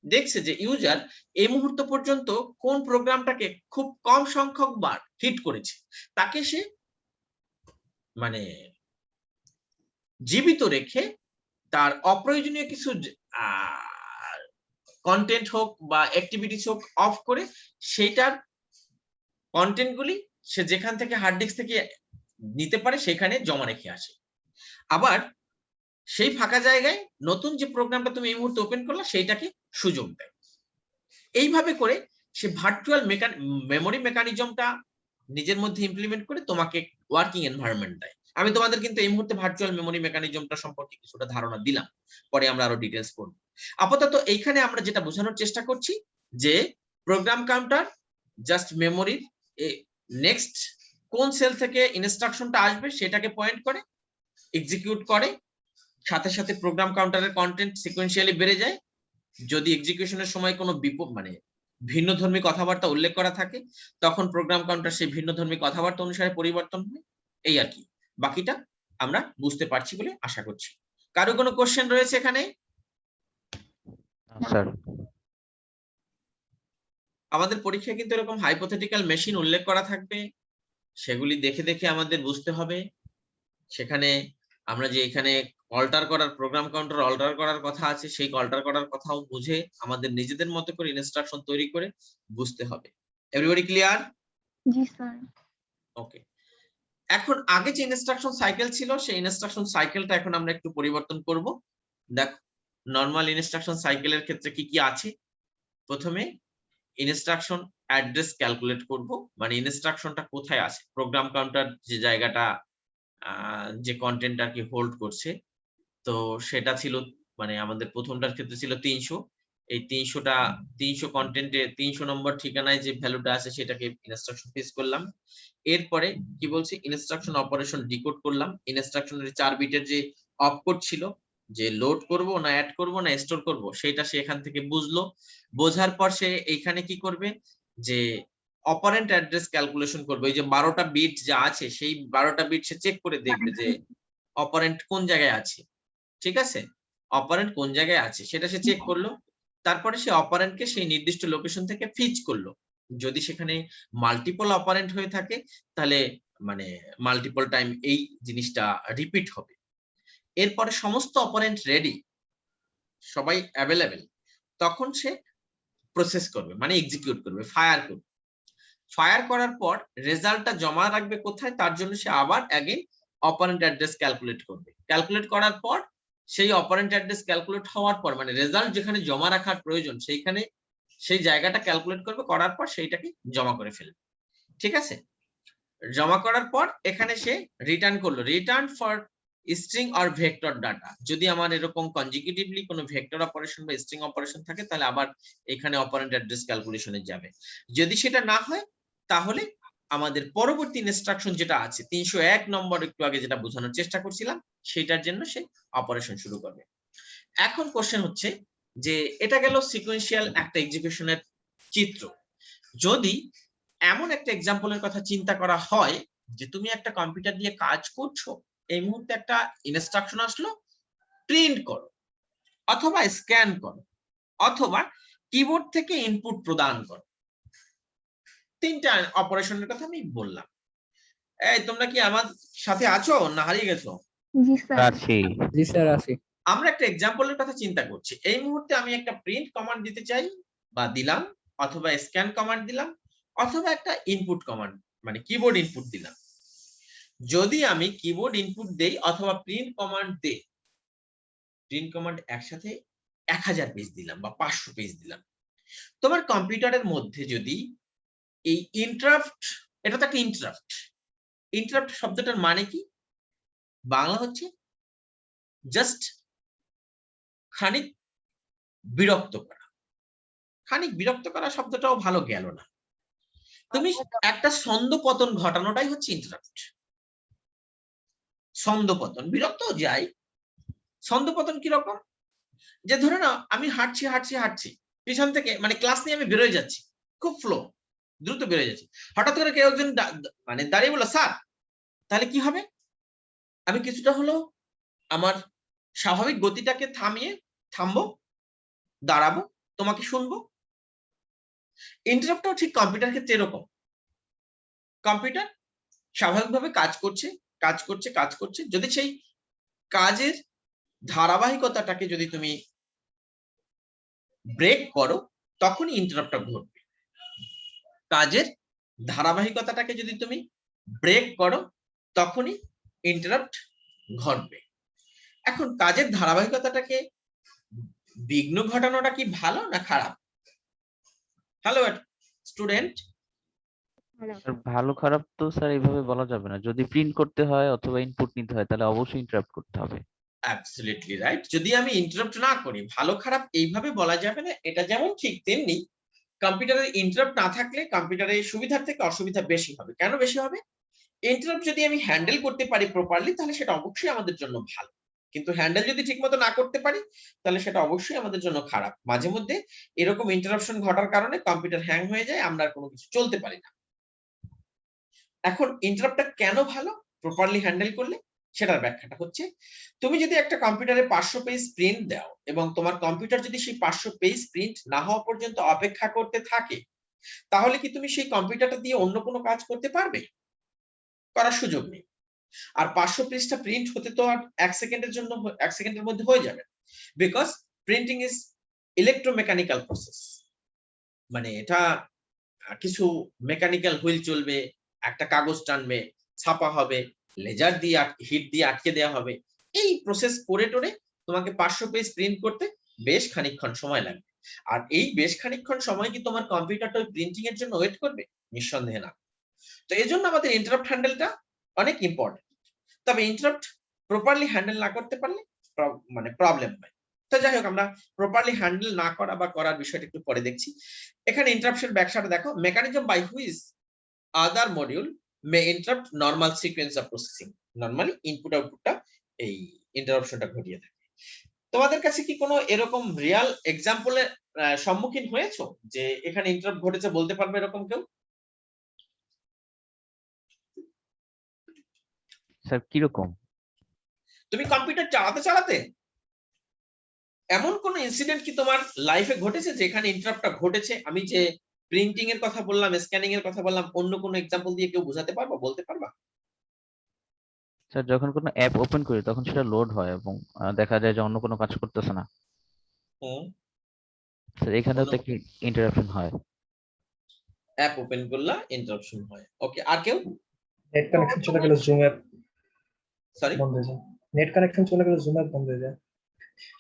দেখছে যে ইউজার এই মুহূর্ত পর্যন্ত কোন প্রোগ্রামটাকে খুব কম সংখ্যক বার হিট করেছে, তাকে সে মানে জীবিত রেখে তার অপ্রয়োজনীয় কিছু কন্টেন্ট হোক বা অ্যাক্টিভিটিস হোক অফ করে সেইটার কন্টেন্ট গুলি সে যেখান থেকে হার্ড ডিস্ক থেকে নিতে পারে সেখানে জমা রেখে আসে। আবার সেই ফাঁকা জায়গায় নতুন যে প্রোগ্রামটা তুমি এই মুহূর্তে ওপেন করলে সেইটাকে সুযোগ দেয়। এইভাবে করে সে ভার্চুয়াল মেমোরি মেকানিজমটা নিজের মধ্যে ইমপ্লিমেন্ট করে তোমাকে ওয়ার্কিং এনভায়রনমেন্ট দেয়। আমি তোমাদের কিন্তু এই মুহূর্তে ভার্চুয়াল মেমোরি মেকানিজমটা সম্পর্কে কিছুটা ধারণা দিলাম, পরে আমরা আরো ডিটেইলস পড়ব। আপাতত এইখানে আমরা যেটা বোঝানোর চেষ্টা করছি যে প্রোগ্রাম কাউন্টার জাস্ট মেমোরির নেক্সট কোন সেল থেকে ইনস্ট্রাকশনটা আসবে সেটাকে পয়েন্ট করে এক্সিকিউট করে, সাথে সাথে প্রোগ্রাম কাউন্টারের কন্টেন্ট সিকোয়েন্সিয়ালি বেড়ে যায়। যদি এক্সিকিউশনের সময় কোনো ভিন্নধর্মী কথাবার্তা উল্লেখ করা থাকে তখন প্রোগ্রাম কাউন্টার সেই ভিন্নধর্মী কথাবার্তা অনুসারে পরিবর্তন হয়। এই আর কি, বাকিটা আমরা বুঝতে পারছি বলে আশা করছি। কারো কোনো কোশ্চেন রয়েছে এখানে? স্যার আমাদের পরীক্ষায় কিন্তু এরকম হাইপোথেটিক্যাল মেশিন উল্লেখ করা থাকবে, সেগুলি দেখে দেখে আমাদের বুঝতে হবে। সেখানে আমরা যে এখানে অল্টার করার প্রোগ্রাম কাউন্টার অল্টার করার কথা আছে, সেই অল্টার করার কথাও বুঝে আমাদের নিজেদের মতো করে ইনস্ট্রাকশন তৈরি করে বুঝতে হবে। Everybody clear? জি স্যার। ওকে, এখন আগে যে ইনস্ট্রাকশন সাইকেল ছিল সেই ইনস্ট্রাকশন সাইকেলটা এখন আমরা একটু পরিবর্তন করব। দেখো নরমাল ইনস্ট্রাকশন সাইকেলের ক্ষেত্রে কি কি আছে। প্রথমে ইনস্ট্রাকশন অ্যাড্রেস ক্যালকুলেট করব, মানে ইনস্ট্রাকশনটা কোথায় আছে, প্রোগ্রাম কাউন্টার যে জায়গাটা যে কন্টেন্ট আর কি হোল্ড করছে, তো সেটা ছিল মানে আমাদের প্রথমটার ক্ষেত্রে ছিল 300। এই 300 কন্টেন্টে 300 নম্বর ঠিকানায় যে ভ্যালুটা আছে সেটাকে ইনস্ট্রাকশন ফেস করলাম। এরপরে কি বলছি, ইনস্ট্রাকশন অপারেশন ডিকোড করলাম। ইনস্ট্রাকশনের 4 বিটের যে অপকোড ছিল, যে লোড করব না অ্যাড করব না স্টোর করব, সেটা সে এখান থেকে বুঝলো। বোঝার পর সে এইখানে কি করবে, যে অপারেন্ট অ্যাড্রেস ক্যালকুলেশন করবে। ওই যে 12টা বিট যা আছে সেই 12টা বিট সে চেক করে দেখবে যে অপারেন্ট কোন জায়গায় আছে। ঠিক আছে, অপারেন্ট কোন জায়গায় আছে সেটা সে চেক করলো। তারপরে সে অপারেন্টকে সেই নির্দিষ্ট লোকেশন থেকে ফিচ করলো। যদি সেখানে মাল্টিপল অপারেন্ট হয়ে থাকে তাহলে মানে মাল্টিপল টাইম এই জিনিসটা রিপিট হবে। এরপরে সমস্ত অপারেন্ট রেডি, সবাই অ্যাভেলেবেল, তখন সে প্রসেস করবে, মানে এক্সিকিউট করবে, ফায়ার করবে। ফায়ার করার পর রেজাল্টটা জমা রাখবে কোথায়, তার জন্য সে আবার অ্যাগেন অপারেন্ট অ্যাড্রেস ক্যালকুলেট করবে। ক্যালকুলেট করার পর সেই অপারেন্ট অ্যাড্রেস ক্যালকুলেট হওয়ার পর মানে রেজাল্ট যেখানে জমা রাখার প্রয়োজন সেইখানে সেই জায়গাটা ক্যালকুলেট করবে, করার পর সেইটাকে জমা করে ফেলবে। ঠিক আছে, জমা করার পর এখানে সে রিটার্ন করলো, return for string or vector data. যদি আমার এরকম কনজিকিউটিভলি কোনো ভেক্টর অপারেশন বা স্ট্রিং অপারেশন থাকে তাহলে আবার এখানে অপারেন্ট অ্যাড্রেস ক্যালকুলেশনে যাবে। যদি সেটা না হয় তাহলে আমাদের পরবর্তী ইনস্ট্রাকশন যেটা আছে 301 নম্বর, একটু আগে যেটা বোঝানোর চেষ্টা করছিলাম, সেটার জন্য সে অপারেশন শুরু করবে। এখন কোশ্চেন হচ্ছে যে এটা গেল সিকোয়েন্সিয়াল একটা এক্সিকিউশনের চিত্র। যদি এমন একটা এক্সাম্পলের কথা চিন্তা করা হয় যে তুমি একটা কম্পিউটার দিয়ে কাজ করছো, এই মুহূর্তে একটা ইনস্ট্রাকশন আসলো, প্রিন্ট করো অথবা স্ক্যান করো অথবা কিবোর্ড থেকে ইনপুট প্রদান করো। তিনটা অপারেশনের কথা আমি বললাম। এই তোমরা কি আমার সাথে আছো না হারিয়ে গেছো? জি স্যার। আছি। জি স্যার আছি। আমরা একটা এক্সাম্পলের কথা চিন্তা করছি। এই মুহূর্তে আমি একটা প্রিন্ট কমান্ড দিতে চাই বা দিলাম, অথবা স্ক্যান কমান্ড দিলাম, অথবা একটা ইনপুট কমান্ড মানে কিবোর্ড ইনপুট দিলাম। যদি আমি কিবোর্ড ইনপুট দেই অথবা প্রিন্ট কমান্ড দেই, প্রিন্ট কমান্ড একসাথে 1000 পেজ দিলাম বা 500 পেজ দিলাম, তোমার কম্পিউটারের মধ্যে যদি এই ইন্টারাপ্ট, এটা তো একটা ইন্টারাপ্ট, ইন্টারাপ্ট শব্দটার মানে কি, বাংলা হচ্ছে জাস্ট খানিক বিরক্ত করা। খানিক বিরক্ত করা শব্দটাও ভালো গেল না, তুমি একটা ছন্দপতন ঘটানোটাই হচ্ছে ইন্টারাপ্ট। ছন্দপতন, বিরক্ত যাই, ছন্দপতন কিরকম, যে ধরে নাও আমি হাঁটছি হাঁটছি হাঁটছি, পিছন থেকে মানে ক্লাস নিয়ে আমি বেরোয় যাচ্ছি, খুব ফ্লো দ্রুত বেরোয় যাচ্ছি, হঠাৎ করে কেউ একজন মানে দাঁড়িয়ে বললো স্যার, তাহলে কি হবে, আমি কিছুটা হলো আমার স্বাভাবিক গতিটাকে থামবো, দাঁড়াবো, তোমাকে শুনবো। ইন্টারাপ্টও ঠিক কম্পিউটার ক্ষেত্রে এরকম। কম্পিউটার স্বাভাবিকভাবে কাজ করছে কাজ করছে কাজ করছে, যদি সেই কাজের ধারাবাহিকতাটাকে যদি তুমি ব্রেক করো তখনই ইন্টারাপ্টটা ঘটবে। কাজের ধারাবাহিকতাটাকে যদি তুমি ব্রেক করো তখনই ইন্টারাপ্ট ঘটবে। এখন কাজের ধারাবাহিকতাটাকে বিঘ্ন ঘটানোটা কি ভালো না খারাপ? হ্যালো স্টুডেন্ট, ভালো খারাপ তো স্যার এইভাবে বলা যাবে না। যদি প্রিন্ট করতে হয় অথবা ইনপুট নিতে হয় তাহলে অবশ্যই ইন্টারাপ্ট করতে হবে। Absolutely right. যদি আমি ইন্টারাপ্ট না করি, ভালো খারাপ এইভাবে বলা যাবে না। এটা যেমন ঠিক তেমনি কম্পিউটারের ইন্টারাপ্ট না থাকলে কম্পিউটারের সুবিধার থেকে অসুবিধা বেশি হবে। কেন বেশি হবে? ইন্টারাপ্ট যদি আমি হ্যান্ডেল করতে পারি প্রপারলি তাহলে সেটা অবশ্যই আমাদের জন্য ভালো, কিন্তু হ্যান্ডেল যদি ঠিকমতো না করতে পারি তাহলে সেটা অবশ্যই আমাদের জন্য খারাপ। মাঝে মধ্যে এরকম ইন্টারাপশন ঘটার কারণে কম্পিউটার হ্যাং হয়ে যায়, আমরা আর কোনো কিছু চলতে পারি না। এখন ইন্টারাপ্টটা কেন ভালো প্রপারলি হ্যান্ডেল করলে, সেটার ব্যাখ্যাটা হচ্ছে, তুমি যদি একটা কম্পিউটারে 500 পেজ প্রিন্ট দাও এবং তোমার কম্পিউটার যদি সেই 500 পেজ প্রিন্ট না হওয়া পর্যন্ত অপেক্ষা করতে থাকে, তাহলে কি তুমি সেই কম্পিউটারটা দিয়ে অন্য কোনো কাজ করতে পারবে? করার সুযোগ নেই। আর 500 পৃষ্ঠা প্রিন্ট হতে তো আর 1 সেকেন্ডের মধ্যে হয়ে যাবে, because printing is electromechanical process. মানে এটা কিছু মেকানিক্যাল হুইল চলবে, একটা কাগজ টানবে, ছাপা হবে, লেজার দিয়ে হিট দিয়ে আটকে দেওয়া হবে। এই প্রসেস করে টোরে তোমাকে 500 পেজ প্রিন্ট করতে বেশ খানিকক্ষণ সময় লাগবে। আর এই বেশ খানিকক্ষণ সময় কি তোমার কম্পিউটারটা ওই প্রিন্টিং এর জন্য ওয়েট করবে? নিঃসন্দেহে না। তো এই জন্য আমাদের ইন্টারাপ্ট হ্যান্ডেলটা অনেক ইম্পর্টেন্ট। তবে ইন্টারাপ্ট প্রপারলি হ্যান্ডেল না করতে পারলে মানে প্রবলেম হয়। তো যাই হোক, আমরা প্রপারলি হ্যান্ডেল না করা বা করার বিষয়টা একটু পরে দেখছি। এখানে ইন্টারাপশন ব্যাখ্যাটা দেখো, mechanism by which other module may interrupt normal sequence of processing. Normally input আউটপুটটা এই ইন্টারাপশনটা ঘটিয়ে থাকে। তোমাদের কাছে কি কোনো এরকম রিয়াল এক্সাম্পলের সম্মুখীন হয়েছো যে এখানে ইন্টারাপ্ট ঘটেছে, বলতে পারবে এরকম কেউ? স্যার কিরকম? তুমি কম্পিউটার চালাতে চালাতে এমন কোন ইনসিডেন্ট কি তোমার লাইফে ঘটেছে যেখানে ইন্টারাপ্টটা ঘটেছে? আমি যে প্রিন্টিং এর কথা বললাম, স্ক্যানিং এর কথা বললাম, অন্য কোনো এক্সাম্পল দিয়ে কেউ বোঝাতে পারবা, বলতে পারবা? স্যার যখন কোনো অ্যাপ ওপেন করি তখন সেটা লোড হয় এবং দেখা যায় যে অন্য কোনো কাজ করতেছে না। হুম, স্যার এখানেও তো একটি ইন্টারাপশন হয়। অ্যাপ ওপেন করলা, ইন্টারাপশন হয়। ওকে, আর কেউ? নেট কানেকশন চলে গেলে জুম অ্যাপ সরি, বন্ধ হয়ে যায়। নেট কানেকশন চলে গেলে জুম অ্যাপ বন্ধ হয়ে যায়।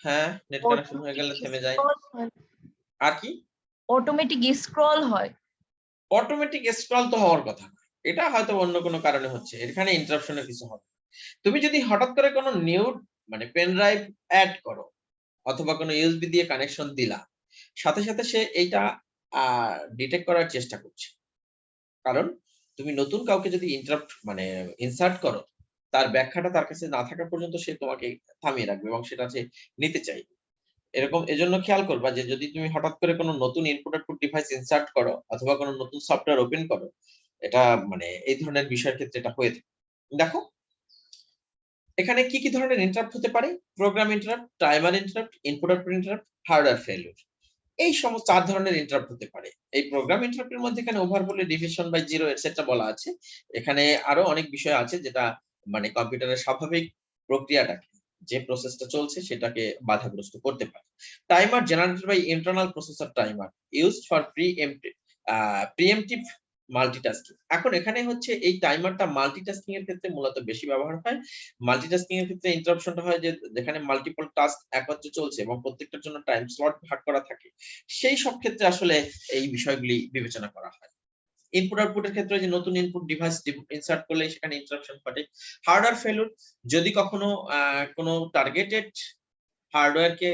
হ্যাঁ, নেট কানেকশন হয়ে গেলে থেমে যায়। আর কি? অটোমেটিক স্ক্রল হয়। অটোমেটিক স্ক্রল তো হওয়ার কথা না, এটা হয়তো অন্য কোনো কারণে হচ্ছে, এখানে ইন্টারাপশনের কিছু হবে। তুমি যদি হঠাৎ করে কোনো নিউ মানে পেন ড্রাইভ অ্যাড করো অথবা কোনো ইউএসবি দিয়ে কানেকশন দিলা, সাথে সাথে সে এইটা ডিটেক্ট করার চেষ্টা করছে। কারণ তুমি নতুন কাউকে যদি ইন্টারাপ্ট মানে ইনসার্ট করো, তার ব্যাখ্যাটা তার কাছে না থাকা পর্যন্ত সে তোমাকে থামিয়ে রাখবে এবং সেটা সে নিতে চাইবে। এরকম এজন্য খেয়াল করবা যে যদি তুমি হঠাৎ করে কোনো নতুন ইনপুট আউটপুট ডিভাইস ইনসার্ট করো অথবা কোনো নতুন সফটওয়্যার ওপেন করো, এটা মানে এই ধরনের বিষয়ের ক্ষেত্রে এটা হয়ে থাকে। দেখো এখানে কি কি ধরনের ইন্টারাপ্ট হতে পারে: program interrupt, timer interrupt, input output interrupt, hardware failure. এই সমস্ত 4 ধরনের ইন্টারাপ্ট হতে পারে। এই প্রোগ্রাম ইন্টারাপ্টের মধ্যে এখানে overflow, division by zero etcetera বলা আছে। এখানে আরো অনেক বিষয় আছে যেটা মানে কম্পিউটারের স্বাভাবিক প্রক্রিয়াটাকে, যে প্রসেসটা চলছে সেটাকে বাধাগ্রস্ত করতে পারে। Timer generated by internal processor timer used for preemptive multitasking. এখন এখানে হচ্ছে এই টাইমারটা মাল্টিটাস্কিং এর ক্ষেত্রে মূলত বেশি ব্যবহার হয়। মাল্টিটাস্কিং এর ক্ষেত্রে ইন্টারাপশনটা হয় যে যেখানে মাল্টিপল টাস্ক একত্রে চলছে এবং প্রত্যেকটার জন্য টাইম স্লট ভাগ করা থাকে, সেই সব ক্ষেত্রে আসলে এই বিষয়গুলি বিবেচনা করা হয়। ইনপুট আউটপুটের ক্ষেত্রে যে নতুন ইনপুট ডিভাইস ইনসার্ট করলে সেখানে ইন্টারাপশন ঘটে। হার্ডওয়্যার ফেলিউর, যদি কখনো কোনো টার্গেটেড হার্ডওয়্যারকে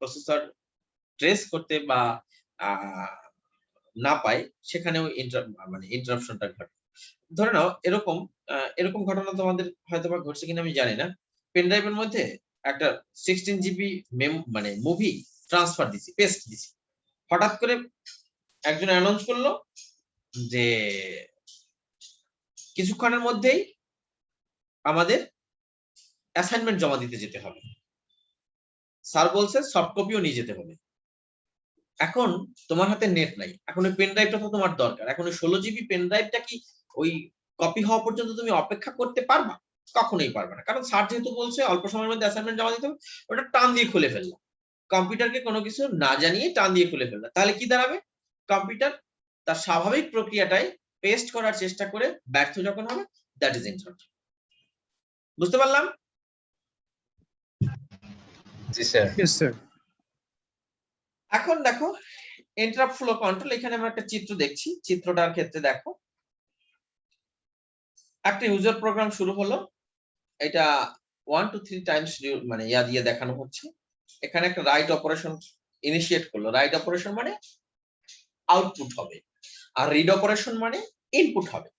প্রসেসর ট্রেস করতে বা না পায়, সেখানেও মানে ইন্টারাপশনটা ঘটে। ধরে নাও এরকম ঘটনা তোমাদের হয়তোবা ঘটছে কিনা আমি জানি না। পেন ড্রাইভের মধ্যে একটা 16 জিবি মানে মুভি ট্রান্সফার দিছি, পেস্ট দিছি। হঠাৎ করে একজন অ্যানাউন্স করলো যে কিছুক্ষণের মধ্যেই আমাদের অ্যাসাইনমেন্ট জমা দিতে যেতে হবে। স্যার বলছে সফট কপিও নিয়ে যেতে হবে। এখন তোমার হাতে নেট নাই, এখন ওই পেন ড্রাইভটা তো তোমার দরকার। এখন ওই 16 জিবি পেন ড্রাইভটা কি ওই কপি হওয়া পর্যন্ত তুমি অপেক্ষা করতে পারবা? কখনোই পারবে না, কারণ স্যার যেহেতু বলছে অল্প সময়ের মধ্যে অ্যাসাইনমেন্ট জমা দিতে হবে, ওটা টান দিয়ে খুলে ফেললাম। কম্পিউটারকে কোনো কিছু না জানিয়ে টান দিয়ে খুলে ফেললাম, তাহলে কি দাঁড়াবে? কম্পিউটার তার স্বাভাবিক প্রক্রিয়াটাই পেস্ট করার চেষ্টা করে ব্যর্থ যখন হবে, দ্যাট ইজ ইন্টারাপ্ট। বুঝতে পারলাম? জি স্যার। Yes sir. এখন দেখো ইন্টারাপ্ট ফ্লো কন্ট্রোল, এখানে আমরা একটা চিত্র দেখছি। চিত্রটার ক্ষেত্রে দেখো একটা ইউজার প্রোগ্রাম শুরু হলো, এটা 1 to 3 টাইমস মানে ইয়া দিয়ে দেখানো হচ্ছে। এখানে একটা রাইট অপারেশন ইনিশিয়েট করলো। রাইট অপারেশন মানে আউটপুট হবে, আর রিড অপারেশন মানে ইনপুট হবে।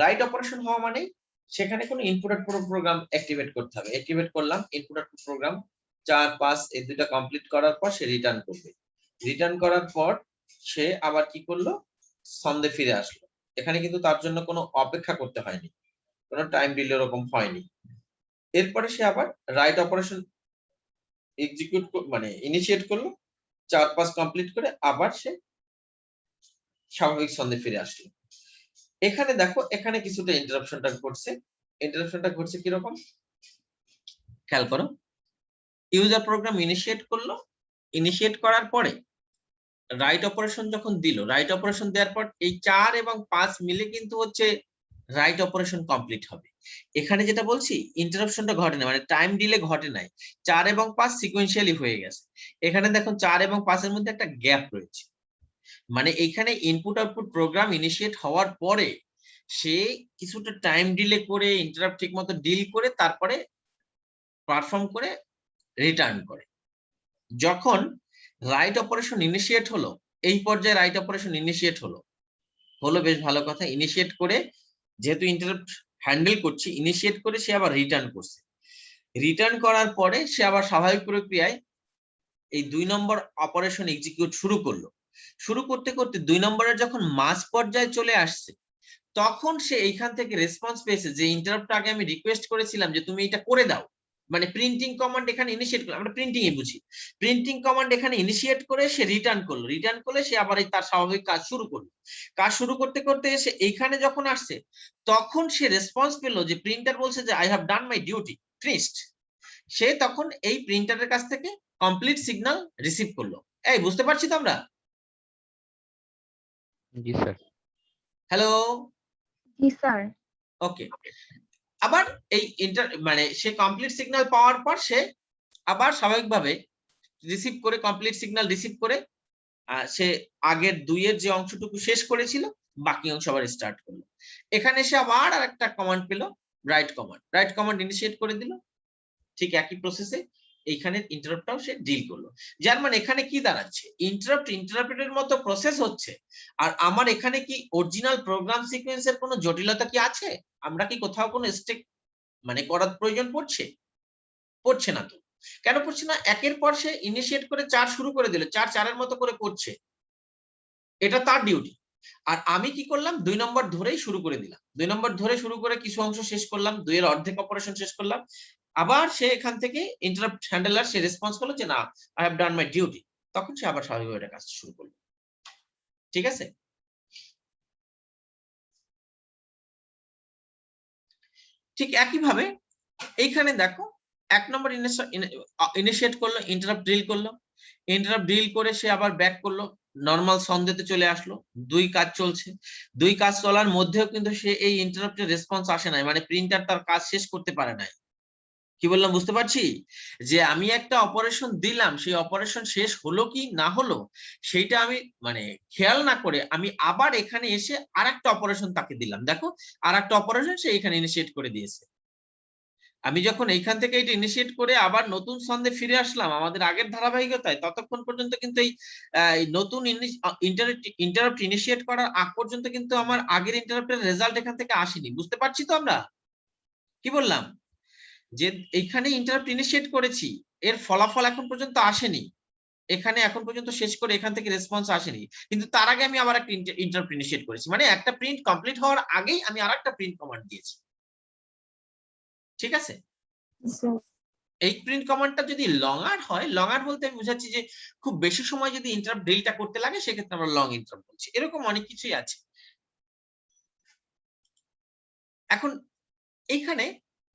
রাইট অপারেশন হওয়া মানে সেখানে কোনো ইনপুট আউটপুট প্রোগ্রাম অ্যাক্টিভেট করতে হবে। অ্যাক্টিভেট করলাম, ইনপুট আউটপুট প্রোগ্রাম 4 5 এই দুটো কমপ্লিট করার পর সে রিটার্ন করবে। রিটার্ন করার পর সে আবার কি করলো, ছন্দে ফিরে আসলো। এখানে কিন্তু তার জন্য কোনো অপেক্ষা করতে হয়নি, কোনো টাইম ডিলে এরকম হয়নি। এরপরে সে আবার রাইট অপারেশন এক্সিকিউট মানে ইনিশিয়েট করলো, 4 5 কমপ্লিট করে আবার সে স্বাভাবিক ছন্দে ফিরে আসলো। এখানে দেখো এখানে কিছুটা ইন্টারাপশনটা ঘটছে কিরকম খেয়াল করো। ইউজার প্রোগ্রাম ইনিশিয়েট করলো, ইনিশিয়েট করার পরে রাইট অপারেশন যখন দিল, রাইট অপারেশন দেওয়ার পর এই 4 এবং 5 মিলে কিন্তু হচ্ছে রাইট অপারেশন কমপ্লিট হবে। এখানে যেটা বলছি ইন্টারাপশনটা ঘটে না, মানে টাইম ডিলে ঘটে নাই, 4 এবং 5 সিকোয়েন্সিয়ালি হয়ে গেছে। এখানে দেখুন 4 এবং 5 এর মধ্যে একটা গ্যাপ রয়েছে, মানে এইখানে ইনপুট আউটপুট প্রোগ্রাম ইনিশিয়েট হওয়ার পরে সে কিছুটা টাইম ডিলে করে ইন্টারাপ্ট ঠিক মতো ডিল করে তারপরে পারফর্ম করে রিটার্ন করে। যখন রাইট অপারেশন ইনিশিয়েট হলো, এই পর্যায়ে রাইট অপারেশন ইনিশিয়েট হলো বেশ ভালো কথা। ইনিশিয়েট করে যেহেতু ইন্টারাপ্ট হ্যান্ডেল করছি, ইনিশিয়েট করে সে আবার রিটার্ন করছে। রিটার্ন করার পরে সে আবার স্বাভাবিক প্রক্রিয়ায় এই 2 নম্বর অপারেশন এক্সিকিউট শুরু করলো। শুরু করতে করতে 2 নম্বরের যখন মাঝ পর্যায়ে চলে আসছে, তখন সে এইখান থেকে রেসপন্স পেয়েছে যে ইন্টারাপ্ট আগে আমি রিকোয়েস্ট করেছিলাম যে তুমি এটা করে দাও, মানে প্রিন্টিং কমান্ড এখানে ইনিশিয়েট করলো, আমরা প্রিন্টিং এ বুঝি, প্রিন্টিং কমান্ড এখানে ইনিশিয়েট করে সে রিটার্ন করলো, রিটার্ন করলে সে আবার তার স্বাভাবিক কাজ শুরু করলো। কাজ শুরু করতে করতে এসে এইখানে যখন আসছে তখন সে রেসপন্স পেলো যে প্রিন্টার বলছে যে I have done my duty, finished. সে তখন এই প্রিন্টারের কাছ থেকে কমপ্লিট সিগন্যাল রিসিভ করলো। এই বুঝতে পারছি তো আমরা? জি স্যার। হ্যালো, জি স্যার। ওকে। আবার এই মানে সে কমপ্লিট সিগন্যাল পাওয়ার পর সে আবার স্বাভাবিকভাবে রিসিভ করে, কমপ্লিট সিগন্যাল রিসিভ করে সে আগের 2 এর যে অংশটুকু শেষ করেছিল বাকি অংশ আবার স্টার্ট করলো। এখানে সে আবার আরেকটা কমান্ড পেল, right command. Right command initiate করে দিল, ঠিক একই প্রসেসে এইখানে ইন্টারাপ্টটাও সে ডিল করলো। যার মানে এখানে কি দাঁড়াচ্ছে, ইন্টারাপ্টের মতো প্রসেস হচ্ছে, আর আমার এখানে কি অরিজিনাল প্রোগ্রাম সিকোয়েন্সের কোনো জটিলতা কি আছে? আমরা কি কোথাও কোনো স্টেপ মানে করার প্রয়োজন পড়ছে না তো। কেন পড়ছে না? একের পর সে ইনিশিয়েট করে 4 শুরু করে দিল, 4 এর মতো করে করছে, এটা তার ডিউটি। আর আমি কি করলাম, 2 নম্বর ধরেই শুরু করে দিলাম, 2 নম্বর ধরে শুরু করে কিছু অংশ শেষ করলাম, 2 এর অর্ধেক অপারেশন শেষ করলাম। আবার সে এখান থেকে ইন্টারাপ্ট হ্যান্ডলার সে রেসপন্স করলো যে না, I have done my duty, তখন সে আবার স্বাভাবিকভাবে কাজ শুরু করলো। ঠিক আছে? ঠিক একইভাবে এইখানে দেখো 1 নম্বর ইনিশিয়েট করলো, ইন্টারাপ্ট ডিল করলো, ইন্টারাপ্ট ডিল করে সে আবার ব্যাক করলো, নরমাল ছন্দেতে চলে আসলো। 2 কাজ চলছে, 2 কাজ চলার মধ্যেও কিন্তু সে এই ইন্টারাপ্টের রেসপন্স আসে নাই, মানে প্রিন্টার তার কাজ শেষ করতে পারে নাই। কি বললাম বুঝতে পারছি? যে আমি একটা অপারেশন দিলাম, সেই অপারেশন শেষ হলো কি না হলো সেইটা আমি মানে খেয়াল না করে আমি আবার এখানে এসে আরেকটা অপারেশন তাকে দিলাম। দেখো আরেকটা অপারেশন সে এখানে ইনিশিয়েট করে দিয়েছে। আমি যখন এইখান থেকে এটা ইনিশিয়েট করে আবার নতুন ছন্দে ফিরে আসলাম আমাদের আগের ধারাবাহিকতায়, ততক্ষণ পর্যন্ত কিন্তু এই নতুন ইন্টারাপ্ট ইনিশিয়েট করার আগ পর্যন্ত কিন্তু আমার আগের ইন্টারাপ্টের রেজাল্ট এখান থেকে আসেনি। বুঝতে পারছি তো আমরা কি বললাম? যে এইখানে ইন্টারাপ্ট ইনিশিয়েট করেছি, এর ফলাফল এখন পর্যন্ত আসেনি, এখানে এখন পর্যন্ত শেষ করে এখান থেকে রেসপন্স আসেনি, কিন্তু তার আগে আমি আবার একটা ইন্টারাপ্ট ইনিশিয়েট করেছি, মানে একটা প্রিন্ট কমপ্লিট হওয়ার আগেই আমি আরেকটা প্রিন্ট কমান্ড দিয়েছি। ঠিক আছে? এই প্রিন্ট কমান্ডটা যদি লঙ্গার হয়, লঙ্গার বলতে আমি বুঝাচ্ছি যে খুব বেশি সময় যদি ইন্টারাপ্ট ডিলটা করতে লাগে সেক্ষেত্রে আমরা লং ইন্টারাপ্ট বলছি। এরকম অনেক কিছুই আছে। এখন এইখানে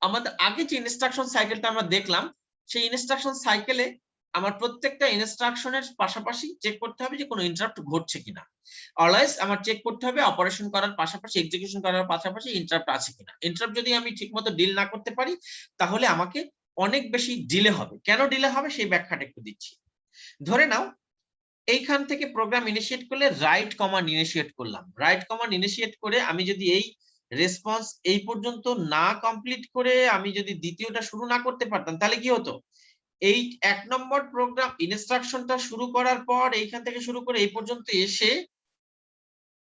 আমাদের আগে যে ইনস্ট্রাকশন সাইকেলটা আমরা দেখলাম, সেই ইনস্ট্রাকশন সাইকেলে আমার প্রত্যেকটা ইনস্ট্রাকশনের পাশাপাশি চেক করতে হবে যে কোনো ইন্টারাপ্ট ঘটছে কিনা। অলওয়েজ আমার চেক করতে হবে অপারেশন করার পাশাপাশি, এক্সিকিউশন করার পাশাপাশি ইন্টারাপ্ট আছে কিনা। ইন্টারাপ্ট যদি আমি ঠিকমতো ডিল না করতে পারি তাহলে আমাকে অনেক বেশি ডিলে হবে। কেন ডিলে হবে সেই ব্যাখ্যাটা একটু দিচ্ছি। ধরে নাও এইখান থেকে প্রোগ্রাম ইনিশিয়েট করলে রাইট কমান্ড ইনিশিয়েট করলাম, রাইট কমান্ড ইনিশিয়েট করে আমি যদি এই রেসপন্স এই পর্যন্ত না কমপ্লিট করে আমি যদি দ্বিতীয়টা শুরু না করতে পারতাম তাহলে কি হতো, এই 1 নম্বর প্রোগ্রাম ইনস্ট্রাকশনটা শুরু করার পর এইখান থেকে শুরু করে এই পর্যন্ত এসে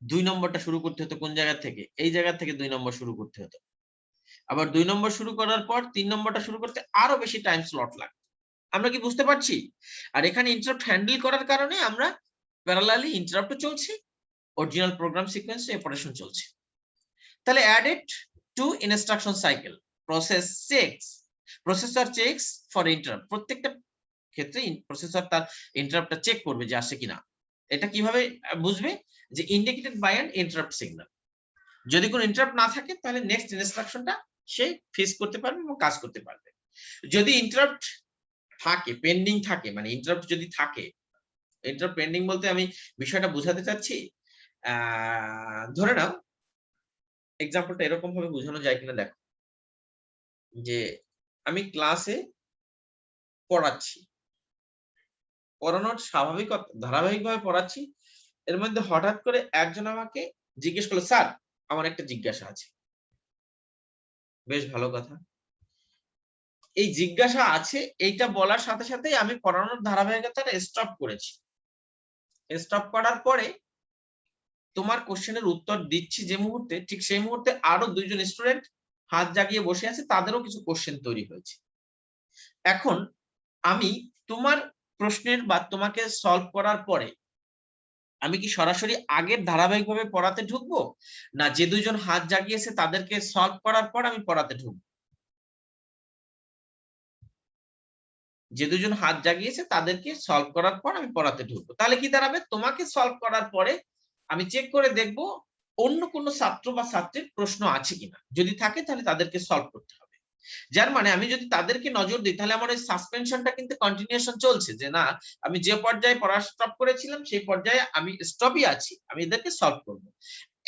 2 নম্বরটা শুরু করতে হতো। কোন জায়গা থেকে? এই জায়গা থেকে 2 নম্বর শুরু করতে হতো। আবার 2 নম্বর শুরু করার পর 3 নম্বরটা শুরু করতে আরো বেশি টাইম স্লট লাগতো। আমরা কি বুঝতে পারছি? আর এখানে ইন্টারাপ্ট হ্যান্ডেল করার কারণে আমরা প্যারালালি ইন্টারাপ্টও চলছে, অরিজিনাল প্রোগ্রাম সিকোয়েন্সে অপারেশন চলছে। তাহলে added to instruction cycle processor checks for interrupt। প্রত্যেকটা ক্ষেত্রে প্রসেসর তার ইন্টারাপ্টটা চেক করবে যে আসে কিনা। এটা কিভাবে বুঝবে যে indicated by an interrupt signal. যদি কোনো ইন্টারাপ্ট না থাকে তাহলে নেক্সট ইনস্ট্রাকশনটা সে ফেস করতে পারবে এবং কাজ করতে পারবে। যদি ইন্টারাপ্ট থাকে, পেন্ডিং থাকে, মানে ইন্টারাপ্ট যদি থাকে, ইন্টারাপ্ট পেন্ডিং বলতে আমি বিষয়টা বোঝাতে চাচ্ছি, ধরে নাও এক্সাম্পলটা এরকম ভাবে বোঝানো যায় কিনা দেখো, যে আমি ক্লাসে পড়াচ্ছি, পড়ানোর ধারাবাহিকভাবে পড়াচ্ছি, এর মধ্যে হঠাৎ করে একজন আমাকে জিজ্ঞেস করলো, স্যার আমার একটা জিজ্ঞাসা আছে। বেশ ভালো কথা, এই জিজ্ঞাসা আছে এইটা বলার সাথে সাথে আমি পড়ানোর ধারাবাহিকতাটা স্টপ করেছি। স্টপ করার পরে তোমার কোশ্চেনের উত্তর দিচ্ছি যে মুহূর্তে, ঠিক সেই মুহূর্তে আরো দুইজন স্টুডেন্ট হাত জাগিয়ে বসে আছে, তাদেরও কিছু কোশ্চেন তৈরি হয়েছে। এখন আমি তোমার প্রশ্নের বা তোমাকে সলভ করার পরে আমি কি সরাসরি আগের ধারাবাহিকভাবে পড়াতে ঢুকবো, না যে দুইজন হাত জাগিয়েছে তাদেরকে সলভ করার পর আমি পড়াতে ঢুকবো? যে দুজন হাত জাগিয়েছে তাদেরকে সলভ করার পর আমি পড়াতে ঢুকবো। তাহলে কি দাঁড়াবে, তোমাকে সলভ করার পরে আমি চেক করে দেখবো অন্য কোনো ছাত্র বা ছাত্রীর প্রশ্ন আছে কিনা, যদি থাকে তাহলে তাদেরকে সলভ করতে হবে। যার মানে আমি যদি তাদেরকে নজর দিই তাহলে আমার ওই সাসপেনশনটা কিন্তু কন্টিনিউশন চলছে, যে না আমি যে পর্যায়ে পড়া স্টপ করেছিলাম সেই পর্যায়ে আমি স্টপই আছি, আমি এদেরকে সলভ করব।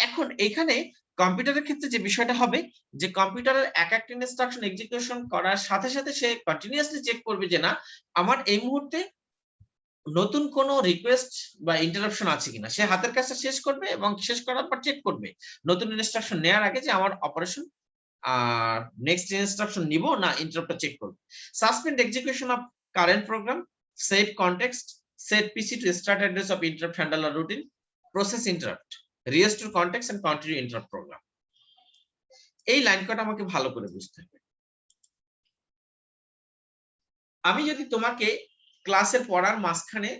এখন এখানে কম্পিউটারের ক্ষেত্রে যে বিষয়টা হবে, যে কম্পিউটারের এক একটা ইনস্ট্রাকশন এক্সিকিউশন করার সাথে সাথে সে কন্টিনিউয়াসলি চেক করবে যে না আমার এই মুহূর্তে নতুন কোনো রিকোয়েস্ট বা ইন্টারাপশন আছে কিনা। সে হাতের কাজটা শেষ করবে এবং শেষ করার পর চেক করবে নতুন ইনস্ট্রাকশন নেওয়ার আগে যে আমার অপারেশন নেক্সট ইনস্ট্রাকশন নিব না ইন্টারাপ্টটা চেক করব। Suspend execution of current program, set context, set PC to start address of interrupt handler routine, process interrupt, restore context and continue interrupt program. এই লাইন কটা আমাকে ভালো করে বুঝতে হবে। আমি যদি তোমাকে ক্লাসের পড়ার মাঝখানে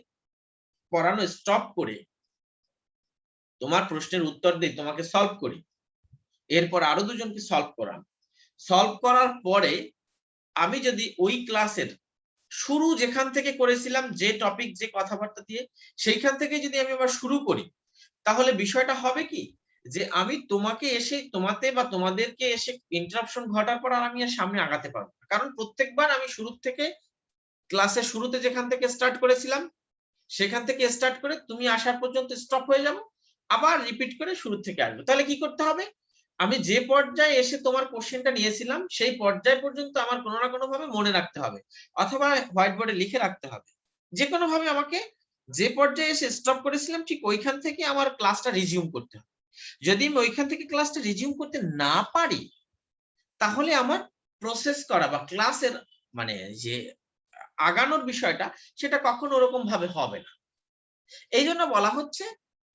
পড়ানো স্টপ করে তোমার প্রশ্নের উত্তর দিই, তোমাকে সলভ করি, এরপর আরো দুজনকে সলভ করার পরে আমি যদি ওই ক্লাসের শুরু যেখান থেকে করেছিলাম, যে টপিক যে কথাবার্তা দিয়ে, সেইখান থেকে যদি আমি আবার শুরু করি, তাহলে বিষয়টা হবে কি যে আমি তোমাকে এসে তোমাতে বা তোমাদেরকে এসে ইন্টারাপশন ঘটার পর আর আমি আর সামনে আগাতে পারবো না। কারণ প্রত্যেকবার আমি শুরু থেকে ক্লাসের শুরুতে যেখান থেকে স্টার্ট করেছিলাম সেখান থেকে স্টার্ট করে তুমি আসার পর্যন্ত স্টপ হয়ে যাব, আবার রিপিট করে শুরু থেকে আসবো। তাহলে কি করতে হবে, আমি যে পর্যায়ে এসে তোমার কোশ্চেনটা নিয়েছিলাম সেই পর্যায় পর্যন্ত আমার কোনো না কোনো ভাবে মনে রাখতে হবে, অথবা হোয়াইট বোর্ডে লিখে রাখতে হবে। যে কোনো ভাবে আমাকে যে পর্যায়ে এসে স্টপ করেছিলাম ঠিক ওইখান থেকে আমার ক্লাসটা রিজিউম করতে হবে। যদি আমি ওইখান থেকে ক্লাসটা রিজিউম করতে না পারি তাহলে আমার প্রসেস করা বা ক্লাসের মানে যে আগানোর বিষয়টা সেটা কখনো ওরকম ভাবে হবে না। এই জন্য বলা হচ্ছে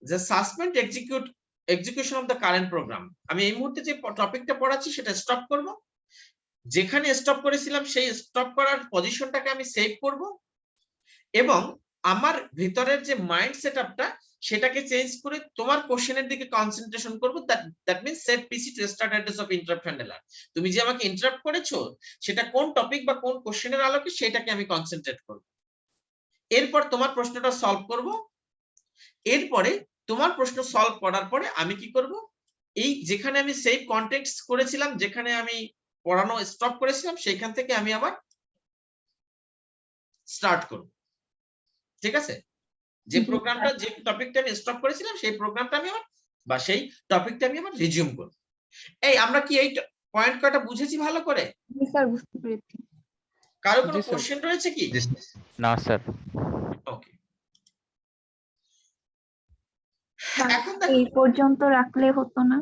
যে suspend execution of the current program. আমি এই মুহূর্তে যে টপিকটা পড়াচ্ছি সেটা স্টপ করব, যেখানে স্টপ করেছিলাম সেই স্টপ করার পজিশনটাকে আমি সেভ করব এবং আমার ভিতরের যে মাইন্ড সেটআপটা সেটাকে চেঞ্জ করে তোমার কোশ্চেনের দিকে কনসেন্ট্রেশন করব। That means set PC to start address of interrupt handler. তুমি যে আমাকে ইন্টারাপ্ট করেছো সেটা কোন টপিক বা কোন কোশ্চেনের আলোকে সেটাকে আমি কনসেন্ট্রেট করব। এরপর তোমার প্রশ্নটা সলভ করব। এরপরে তোমার প্রশ্ন সলভ করার পরে আমি কি করব, এই যেখানে আমি সেভ কনটেক্সট করেছিলাম, যেখানে আমি পড়ানো স্টপ করেছিলাম সেইখান থেকে আমি আবার স্টার্ট করব। ঠিক আছে, যে প্রোগ্রামটা যে টপিকটা আমি স্টপ করেছিলাম সেই প্রোগ্রামটা আমি আবার বা সেই টপিকটা আমি আবার রিজিউম করব। এই আমরা কি এই পয়েন্ট কয়টা বুঝেছি ভালো করে? জি স্যার, বুঝতে পেরেছি। কারো কোনো কোশ্চেন রয়েছে কি? না স্যার। ওকে, এখন এই পর্যন্ত রাখলে হতো না?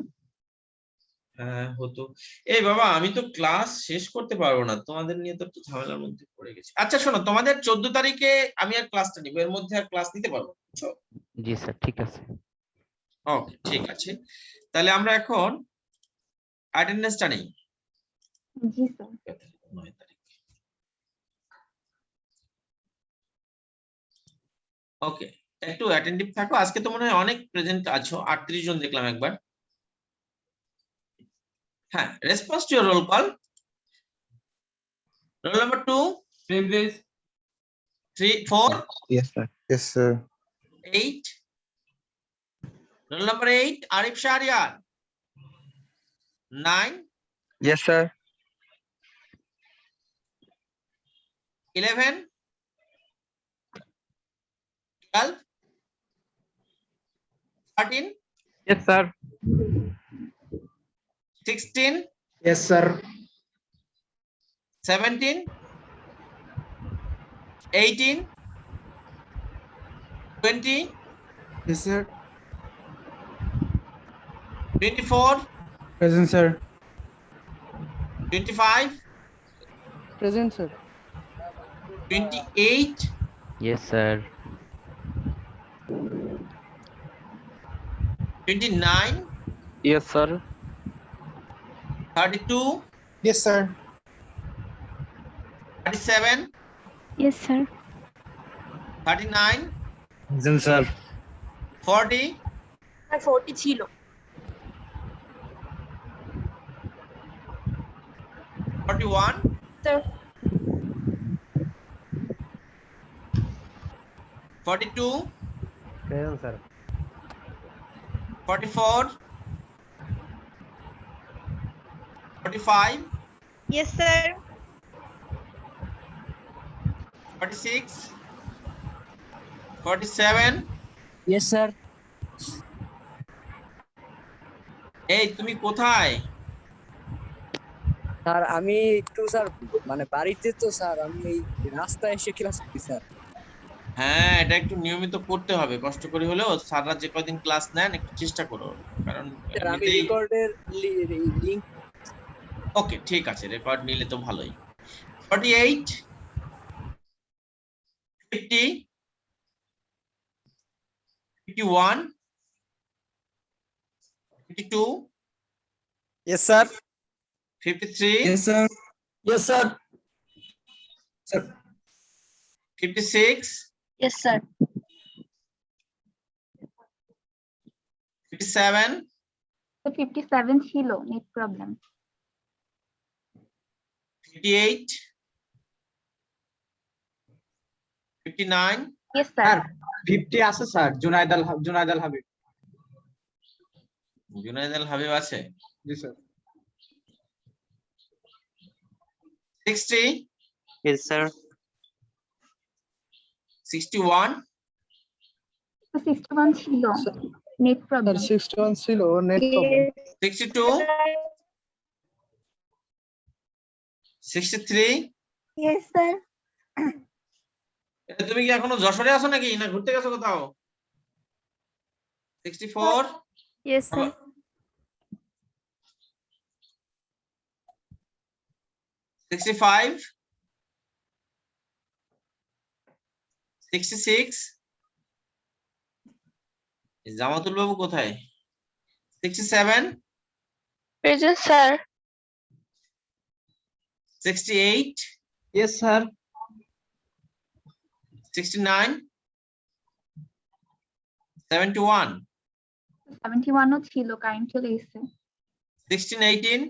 হ্যাঁ হতো। এই বাবা আমি তো ক্লাস শেষ করতে পারবো না, তোমাদের নিয়ে তো একটু ঝামেলার মধ্যে পড়ে গেছি। আচ্ছা শোনো, তোমাদের 14 তারিখে আমি আর ক্লাসটা নিব, এর মধ্যে আর ক্লাস নিতে পারবো না, বুঝছো? জি স্যার, ঠিক আছে। ওকে ঠিক আছে, তাহলে আমরা এখন অ্যাটেন্ডেন্সটা নেই। জি স্যার। 9 তারিখ। ওকে, একটু অ্যাটেন্টিভ থাকো। আজকে তো মনে হয় অনেক প্রেজেন্ট আছো, 38 জন দেখলাম একবার। হ্যাঁ, response to your roll call. Roll number 2, 3, 4, Yes, sir. Yes, sir. 8. Roll number 8, Arif Shahriar. 9. Yes, sir. 11. 12. 13. Yes, sir. 16. Yes, sir. 17. 18. 20. Yes, sir. 24. Present, sir. 25. Present, sir. 28. Yes, sir. 29. Yes, sir. 32. Yes, sir. 37. Yes, sir. 39. Present, sir. 40. আর 40 ছিল 41. Sir 42. Present, sir. 44. 45. Yes sir 46. 47. Yes, sir. এই তুমি কোথায়? Sir আমি একটু sir মানে বাড়িতে তো sir আমি এই রাস্তায় এসে ক্লাস করি স্যার। হ্যাঁ, এটা একটু নিয়মিত করতে হবে, কষ্ট করে হলেও স্যাররা যে কয়দিন ক্লাস নেন একটু চেষ্টা করো, কারণ স্যার আমি রেকর্ডের লিংক ওকে ঠিক আছে, রেকর্ড নিলে তো ভালোই। 48. 50. 51. 52. Yes, sir. 53. Yes, sir. Yes, sir. Sir. 56. Yes sir 57. তো 57 ছিল নেট প্রবলেম। 58. 59. Yes sir. 50 আছে স্যার, জুনায়েদ আল হাবিব। জুনায়েদ আল হাবিব আছে। জি স্যার। 60. Yes, sir. 61. তো 61 ছিল নেট প্রবলেম। 61 ছিল নেট প্রবলেম। 62. 63. ইয়েস স্যার তুমি কি এখনো যশোরে আছো নাকি, না ঘুরতে গেছো কোথাও? 64. Yes sir 65. 66. জামাতুল বাবু কোথায়? 67. Present sir 68. Yes sir. 69. 71. 71 ও ছিল, কারেন্ট চলে গেছে। 16. 18.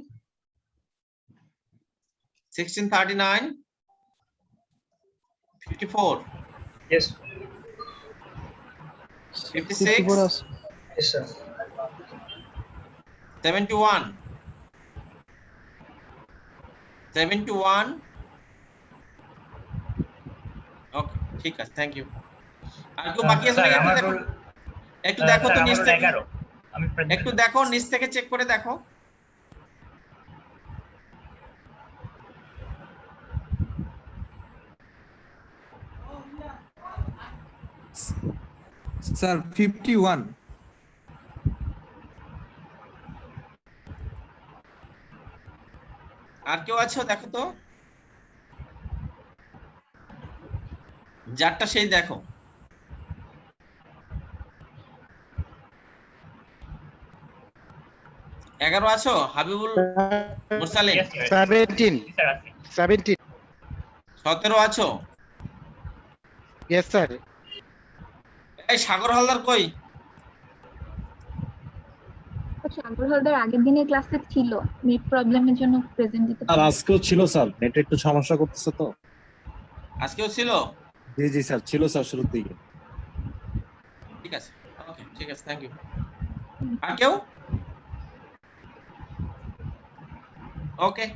16. 39. 54. Yes. 56. Yes, sir. 71. 71. ওকে ঠিক আছে, থ্যাংক ইউ। আর কেউ বাকি আছে নাকি? একটু দেখো তো নিচ থেকে, একটু দেখো নিচ থেকে চেক করে দেখো। Sir, 51. আর কেউ আছো দেখো তো, যারটা সেই দেখো। 11 আছো? হাবিবুল মুরসালিন। 17. 17. 17 আছো? Yes, sir. এই সাগর হালদার কই? সাগর হালদার আগের দিনে ক্লাসে ছিল, নেট প্রবলেমের জন্য প্রেজেন্ট দিতে আর পারেনি। আজকেও ছিল স্যার, নেটে একটু সমস্যা করতেছে তো। আজকেও ছিল? জি জি স্যার, ছিল স্যার শুরুর দিকে। ঠিক আছে, ওকে, ঠিক আছে, থ্যাংক ইউ। আর কেউ? Okay,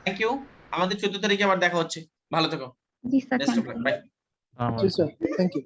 thank you. আমাদের 14 তারিখে আবার দেখা হচ্ছে। ভালো থেকো। জি sir, best of thank luck, you. Bye. জি স্যার, থ্যাংক ইউ।